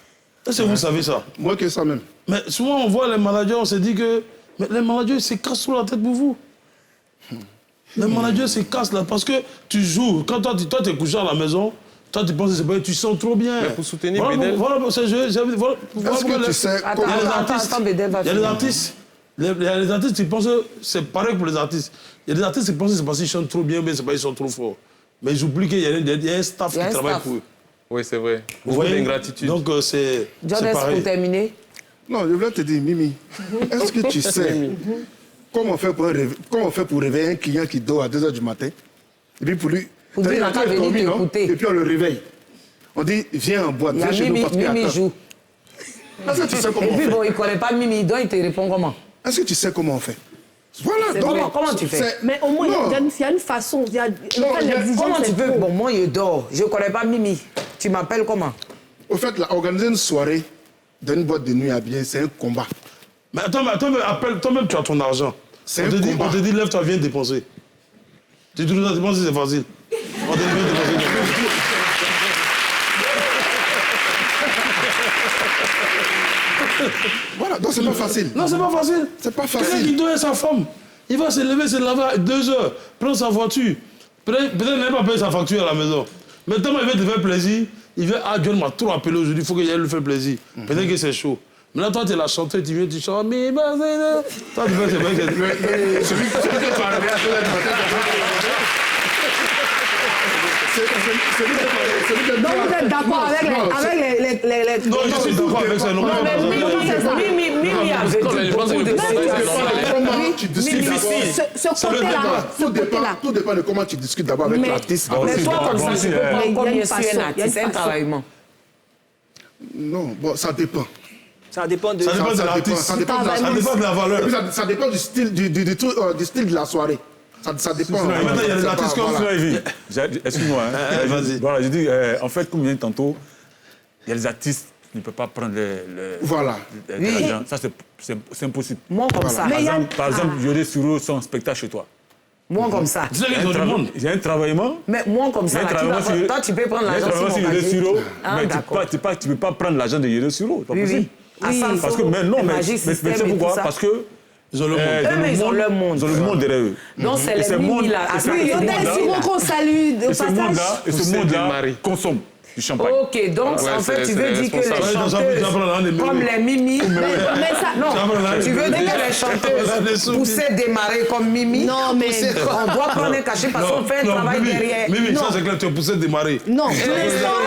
Est-ce que vous savez ça? Moi que ça même. Mais souvent, on voit les managers, on se dit que mais les managers, ils se cassent sur la tête pour vous. Les managers se cassent là parce que tu joues. Quand toi, tu es couché à la maison, toi, tu penses que c'est pas, tu sens trop bien. Mais pour soutenir Bédel. Voilà, est-ce que tu sais... Il y a des artistes. Il y a les artistes qui pensent que c'est pareil pour les artistes. Il y a des artistes qui pensent que c'est parce qu'ils chantent trop bien, mais c'est pas qu'ils sont trop forts. Mais ils oublient qu'il y a un staff qui travaille pour eux. Oui, c'est vrai. Vous voyez d'ingratitude. Donc, c'est pareil. Pour terminer. Non, je voulais te dire, Mimi, est-ce que tu sais comment on fait pour réveiller un client qui dort à 2 h du matin? Et puis pour lui, pour dire qu'il va venir t'écouter. Et puis on le réveille. On dit, viens en boîte, viens chez nous parce qu'il Mimi joue. Est-ce que tu sais comment on fait? Et puis bon, il ne connaît pas Mimi, donc il te répond comment? Est-ce que tu sais comment on fait? Voilà, comment tu fais? Mais au moins, il y a une façon. Comment tu peux? Bon, moi, je dors. Je ne connais pas Mimi. Tu m'appelles comment? Au fait, organiser une soirée dans une boîte de nuit habillée, c'est un combat. Mais attends, appelle, toi-même, tu as ton argent. On te dit, lève-toi, viens dépenser. Tu te dis, dépenser, c'est facile. On te dit, viens dépenser. Voilà, donc c'est pas facile. Non, c'est pas facile. C'est pas facile. Quelqu'un qui doit sa femme, il va se lever, se laver à 2 heures, prendre sa voiture. Peut-être qu'il n'a pas payé sa facture à la maison. Maintenant, il veut te faire plaisir. Il veut, John m'a trop appelé aujourd'hui, il faut qu'il aille lui faire plaisir. Peut-être que c'est chaud. Mais là, toi, tu es la chanteuse, tu viens, tu chantes, mais toi, tu fais, c'est vrai que... Celui qui peut arriver à 2 h du matin, donc vous êtes d'accord avec les... Non, je suis d'accord avec ça. Non, mais Mimi a vécu beaucoup de choses. Tout dépend de comment tu discutes d'abord avec l'artiste. Mais toi, comme ça, tu peux prendre combien sur un artiste, un travaillement? Non, bon, ça dépend. Ça dépend de l'artiste. Ça dépend de la valeur. Ça dépend du style de la soirée. Ça dépend. Maintenant, il y a des artistes comme ça. Excuse-moi. Vas-y. Voilà, je dis, en fait, comme je disais tantôt, il y a des artistes qui ne peuvent pas prendre l'argent. Ça, c'est impossible. Moi, comme ça. Par exemple, Yodé Suro, son spectacle chez toi. Moi, comme ça. Il y a un travaillement. Mais moi, comme ça, toi, tu peux prendre l'argent sur mon Yodé mais tu ne peux pas prendre l'argent de Yodé Suro. C'est pas possible. Parce que, mais non, mais c'est pourquoi? Parce que ils ont le monde. Ils ont leur monde. Ils ont le monde derrière eux. Donc c'est les Mimi là. Oui, qu'on salue. Et ce monde-là consomme. du champagne. Ok, donc en fait, tu veux dire que les chanteuses, comme les Mimi, mais ça, non, tu veux dire que les chanteuses poussaient démarrer comme Mimi? Non, mais on doit prendre un cachet parce qu'on fait un travail derrière. Mimi, ça c'est clair, tu as poussé démarrer. Non, pour l'instant,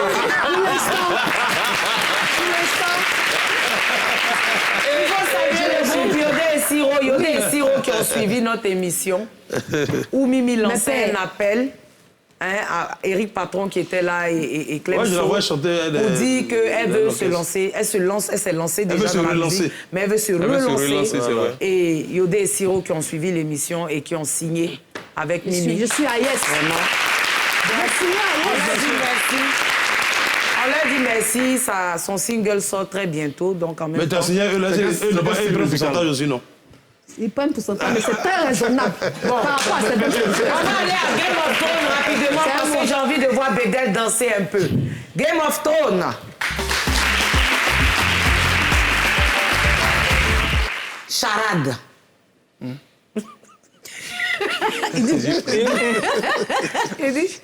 il faut saluer les groupes Yodé et Siro qui ont suivi notre émission, où Mimi lançait un appel à Eric Patron qui était là et Clem Ouais, je la vois Sow, chanter. pour dire qu'elle veut se lancer. Elle s'est lancée déjà dans la musique, mais elle veut se relancer. Et Yodé et Siro qui ont suivi l'émission et qui ont signé avec Mimi. Je suis à Yes. Vraiment. Je suis à Yes. On leur dit merci, son single sort très bientôt, donc en même temps... Mais t'as signé, eux n'ont pas pris un pourcentage aussi, non? Ils prennent pourcentage, mais c'est très raisonnable. Bon. Par rapport à cette On va aller à Game of Thrones rapidement parce que j'ai envie de voir Bédel danser un peu. Game of Thrones. Charade. Il dit...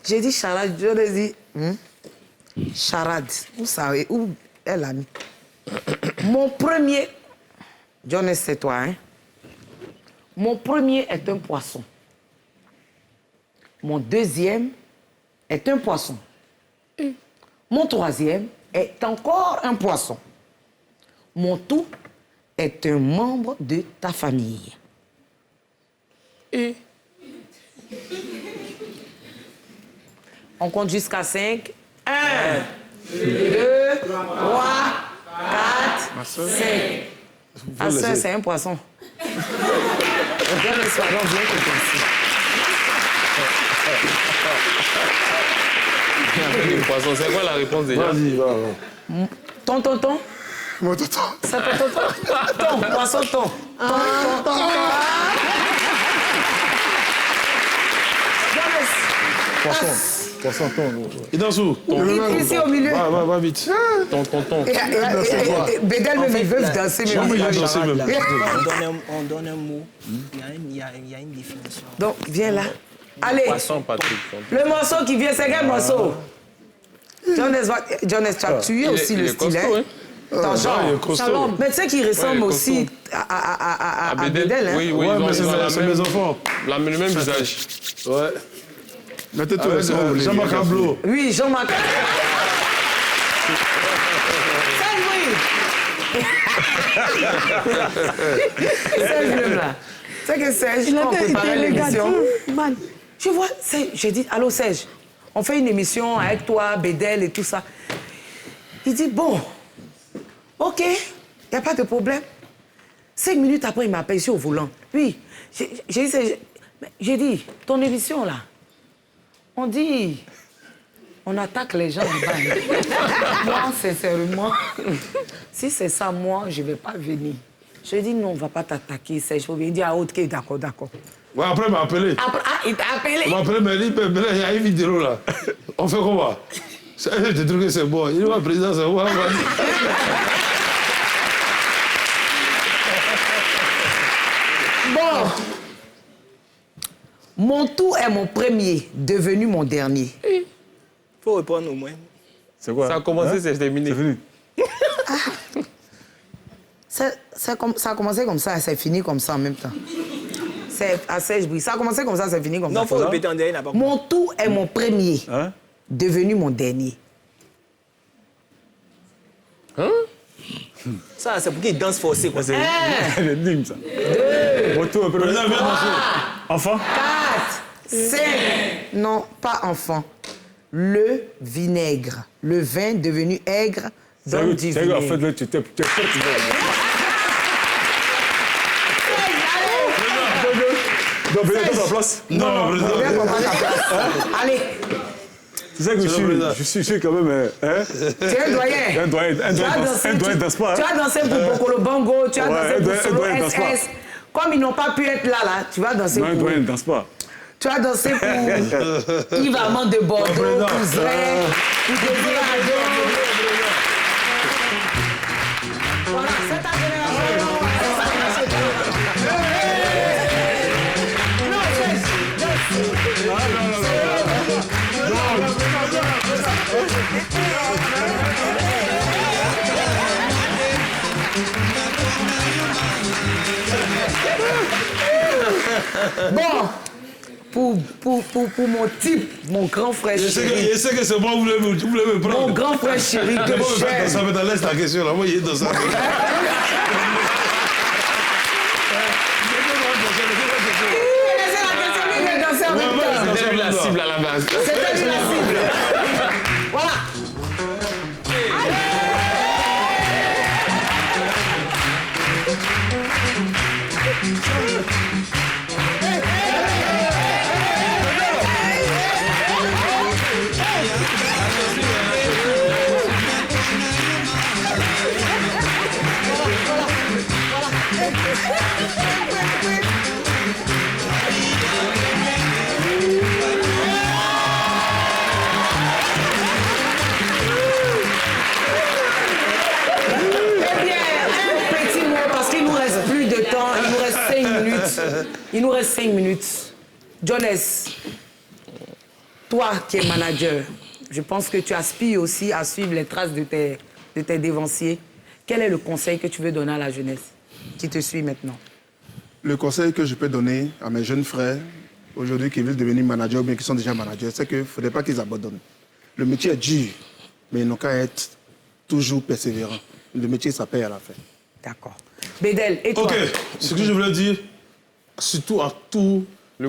J'ai dit charade, je lui ai dit charade. Vous savez, où elle a mis. Mon premier, Johnny, c'est toi, hein? Mon premier est un poisson. Mon deuxième est un poisson. Mon troisième est encore un poisson. Mon tout est un membre de ta famille. On compte jusqu'à 5. 1, 2, 3, 4, 5. Ah, ça, c'est un poisson. Regarde le soir, on vient que Poisson, c'est quoi la réponse déjà? Vas-y, va. Ton. Mon tonton. C'est pas ton. Ton, poisson, ton. Poisson, ton. Il danse où? Ici au milieu. Va vite. Ton. Bédel même, ils veulent danser, mais Jean-Marie, il veut danser même. On donne un mot, il y a une définition. Donc, viens là. Allez, Poisson, Patrick. le morceau qui vient, c'est quel morceau? Jonas, tu as tué aussi le style, hein? Ton genre. Mais tu sais qu'il ressemble aussi à Bédel, hein? Oui, Ouais, mais c'est mes enfants. Le même visage. Ouais. Mettez-toi Jean-Marc Ablo. Oui, Jean-Marc. Serge même là. Tu sais que Serge, quand on préparait l'émission, je vois, j'ai dit, allô Serge, on fait une émission avec toi, Bédel et tout ça. Il dit, bon, ok, il n'y a pas de problème. 5 minutes après, il m'appelle ici au volant. Oui, j'ai dit, ton émission là, on dit, on attaque les gens en bas. Moi, sincèrement, si c'est ça, moi, je ne vais pas venir. Je lui ai dit, non, on ne va pas t'attaquer. Je vais dire à Haute que d'accord. Ouais, après, il m'a appelé. Il t'a appelé? Il m'a appelé, mais il y a une vidéo là. On fait comment? Des trucs, c'est bon. Il dit, ouais, président, c'est bon. Bon. Mon tout est mon premier, devenu mon dernier. Il faut répondre au moins. C'est quoi? Ça a commencé, c'est terminé. C'est fini. Ça a commencé comme ça et c'est fini comme ça en même temps. C'est assez bruit. Ça a commencé comme ça, c'est fini comme ça. Non, il faut répéter en dernier là-bas. Mon tout est mon premier, devenu mon dernier. Ça, c'est pour qu'ils dansent forcé, quoi. C'est digne, ça. 2, Retour, enfant. 4, 5. Non, pas enfant. Le vinaigre. Le vin devenu aigre donne du vinaigre. En fait, là, tu t'es Donc, Bédel, prends ta place. Non, président. Allez. Tu sais que je suis quand même... Hein? Tu es un doyen. Un doyen danse pas. Tu as dansé pour Bokolo Bongo, tu as dansé pour Solo SS. Comme ils n'ont pas pu être là, tu vas danser pour... Non, un doyen ne danse pas. Tu as dansé pour Yves Armand de Bordeaux, pour Zray, pour Désiré Adon. Voilà, c'est ta génération. Non, Bon, pour mon type, mon grand frère chéri. Je sais que c'est moi, vous voulez me prendre. Mon grand frère chéri que j'aime. Ça me laisse la question, là. Moi, il est dans ça. C'était lui la cible à la base. C'était lui la cible. Voilà. Il nous reste 5 minutes. Jones, toi qui es manager, je pense que tu aspires aussi à suivre les traces de tes dévanciers. Quel est le conseil que tu veux donner à la jeunesse qui te suit maintenant? Le conseil que je peux donner à mes jeunes frères, aujourd'hui qui veulent devenir managers ou bien qui sont déjà managers, c'est qu'il ne faudrait pas qu'ils abandonnent. Le métier est dur, mais ils n'ont qu'à être toujours persévérants. Le métier, ça paye à la fin. D'accord. Bédel, et toi? Ok, ce que je voulais dire, surtout à tous le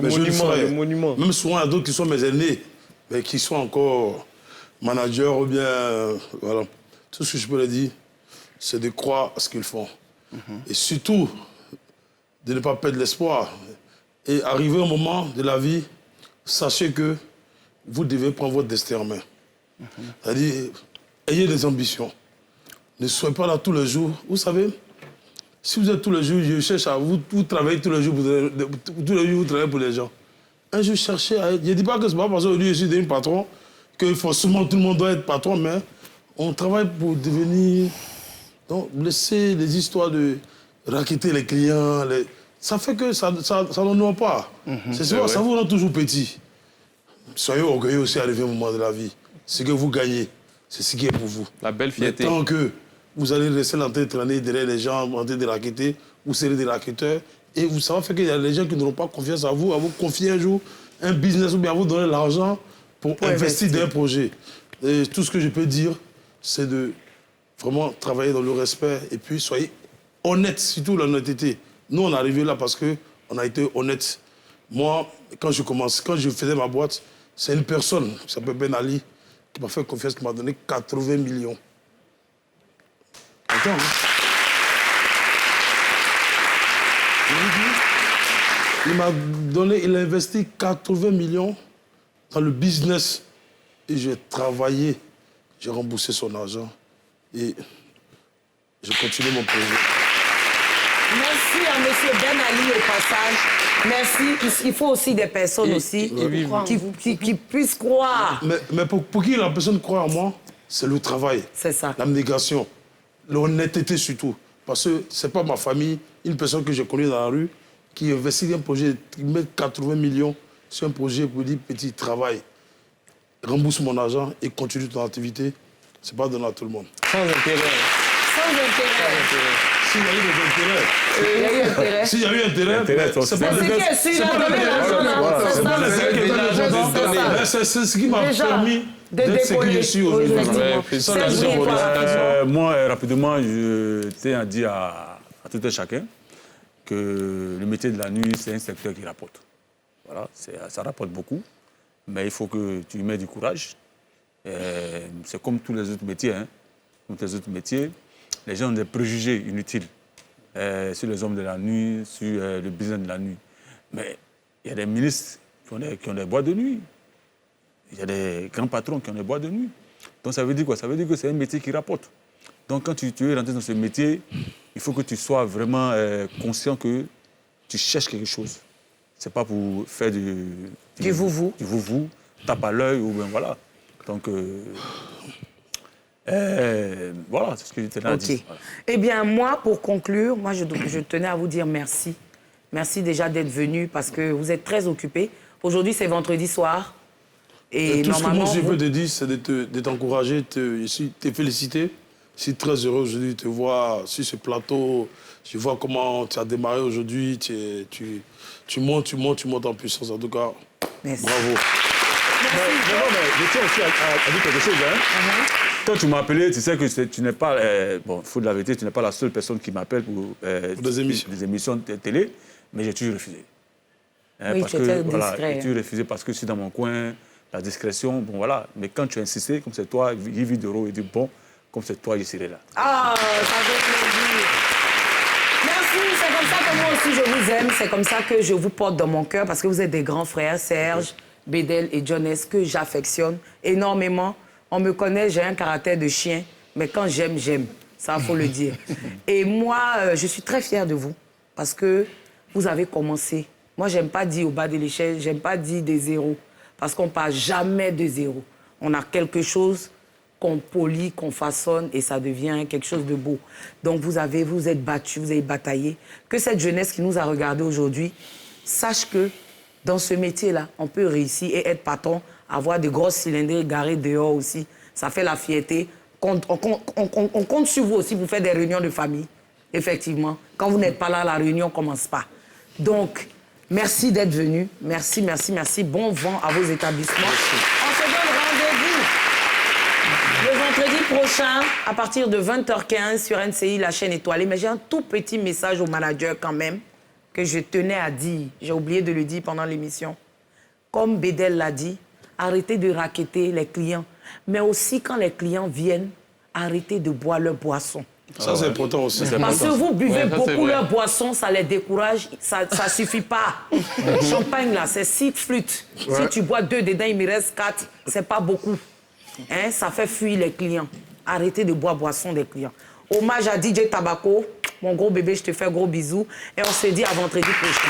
monument. Même souvent à d'autres qui sont mes aînés, mais qui sont encore managers ou bien... voilà. Tout ce que je peux leur dire, c'est de croire à ce qu'ils font. Et surtout, de ne pas perdre l'espoir. Et arriver au moment de la vie, sachez que vous devez prendre votre destin en main. C'est-à-dire, ayez des ambitions. Ne soyez pas là tous les jours. Vous savez, si vous êtes tous les jours, je cherche à vous travaillez tous les jours, vous travaillez pour les gens. Un jour, cherchez à être... Je ne dis pas que c'est pas parce qu'aujourd'hui je suis devenu patron, que forcément tout le monde doit être patron, mais on travaille pour devenir... Donc, laissez les histoires de raqueter les clients, ça fait que ça n'en pas. C'est ça, ça vous rend toujours petit. Soyez orgueilleux aussi arrivé au moment de la vie. Ce que vous gagnez, c'est ce qui est pour vous. La belle fierté. Mais tant que vous allez rester en train de traîner derrière les gens, en train de raqueter, vous serez des raqueteurs. Et ça va faire qu'il y a des gens qui n'auront pas confiance à vous confier un jour un business ou bien à vous donner l'argent pour investir dans un projet. Et tout ce que je peux dire, c'est de vraiment travailler dans le respect et puis soyez honnête, surtout l'honnêteté. Nous, on est arrivé là parce qu'on a été honnête. Moi, quand je faisais ma boîte, c'est une personne qui s'appelle Ben Ali qui m'a fait confiance, qui m'a donné 80 millions. Attends, il a investi 80 millions dans le business et j'ai travaillé, j'ai remboursé son argent et j'ai continué mon projet. Merci à M. Ben Ali au passage. Merci. Il faut aussi des personnes qui puissent croire. Mais pour qui la personne croit en moi, c'est le travail. C'est ça. L'abnégation, l'honnêteté surtout. Parce que ce n'est pas ma famille, une personne que j'ai connue dans la rue, qui investit dans un projet, qui met 80 millions sur un projet pour dire petit travail. Rembourse mon argent et continue ton activité. Ce n'est pas donné à tout le monde. Sans intérêt. Sans intérêt. S'il y a eu des intérêts. Il y a eu intérêt. S'il y a eu intérêt, c'est pas c'est ce qui m'a permis d'être ce que je suis aujourd'hui. Moi, rapidement, je tiens à dire à tout un chacun que le métier de la nuit, c'est un secteur qui rapporte. Voilà, ça rapporte beaucoup, mais il faut que tu y mets du courage. C'est comme tous les autres métiers. Hein. Comme tous les autres métiers, les gens ont des préjugés inutiles sur les hommes de la nuit, sur le business de la nuit. Mais il y a des ministres qui ont des boîtes de nuit. Il y a des grands patrons qui ont des boîtes de nuit. Donc ça veut dire quoi? Ça veut dire que c'est un métier qui rapporte. Donc quand tu es rentré dans ce métier, il faut que tu sois vraiment conscient que tu cherches quelque chose. Ce n'est pas pour faire du vouvou. Du vouvou, tape à l'œil ou bien voilà. Donc voilà, c'est ce que je tenais à dire. Voilà. Eh bien, moi, pour conclure, je tenais à vous dire merci. Merci déjà d'être venu parce que vous êtes très occupés. Aujourd'hui, c'est vendredi soir. Et tout ce que moi je peux te dire, c'est de t'encourager, te féliciter Je suis très heureux aujourd'hui de te voir sur ce plateau. Je vois comment tu as démarré aujourd'hui. Tu montes en puissance. En tout cas, merci. Bravo. Mais je tiens aussi à dire quelque chose. Hein. Quand tu m'as appelé, tu sais que tu n'es pas... bon, il faut de la vérité, tu n'es pas la seule personne qui m'appelle pour des émissions de télé, mais j'ai toujours refusé. Oui, parce que, voilà, discret. j'ai toujours refusé parce que je suis dans mon coin, la discrétion, bon voilà. Mais quand tu as insisté, comme c'est toi, Yves Doro, il dit bon, comme c'est toi, je serai là. Ah, ça fait plaisir. Merci, c'est comme ça que moi aussi je vous aime, c'est comme ça que je vous porte dans mon cœur parce que vous êtes des grands frères, Serge, Bédel et Jones, que j'affectionne énormément. On me connaît, j'ai un caractère de chien, mais quand j'aime, j'aime. Ça, il faut le dire. Et moi, je suis très fière de vous parce que vous avez commencé. Moi, j'aime pas dire au bas de l'échelle, j'aime pas dire des zéros parce qu'on ne part jamais de zéro. On a quelque chose qu'on polit, qu'on façonne et ça devient quelque chose de beau. Donc, vous êtes battus, vous avez bataillé. Que cette jeunesse qui nous a regardés aujourd'hui sache que dans ce métier-là, on peut réussir et être patron, avoir de grosses cylindrées garées dehors aussi. Ça fait la fierté. On compte sur vous aussi pour faire des réunions de famille. Effectivement. Quand vous n'êtes pas là, la réunion ne commence pas. Donc, merci d'être venu. Merci, merci, merci. Bon vent à vos établissements. On se donne rendez-vous le vendredi prochain à partir de 20h15 sur NCI, la chaîne étoilée. Mais j'ai un tout petit message au manager quand même que je tenais à dire. J'ai oublié de le dire pendant l'émission. Comme Bédel l'a dit, arrêtez de racketter les clients. Mais aussi, quand les clients viennent, arrêtez de boire leur boisson. Ça, c'est important aussi. Parce que vous buvez beaucoup leur boisson, ça les décourage, ça ne suffit pas. Champagne, là, c'est 6 flûtes. Si tu bois 2 dedans, il me reste 4, c'est pas beaucoup. Hein, ça fait fuir les clients. Arrêtez de boire boisson des clients. Hommage à DJ Tabaco. Mon gros bébé, je te fais gros bisous. Et on se dit à vendredi prochain.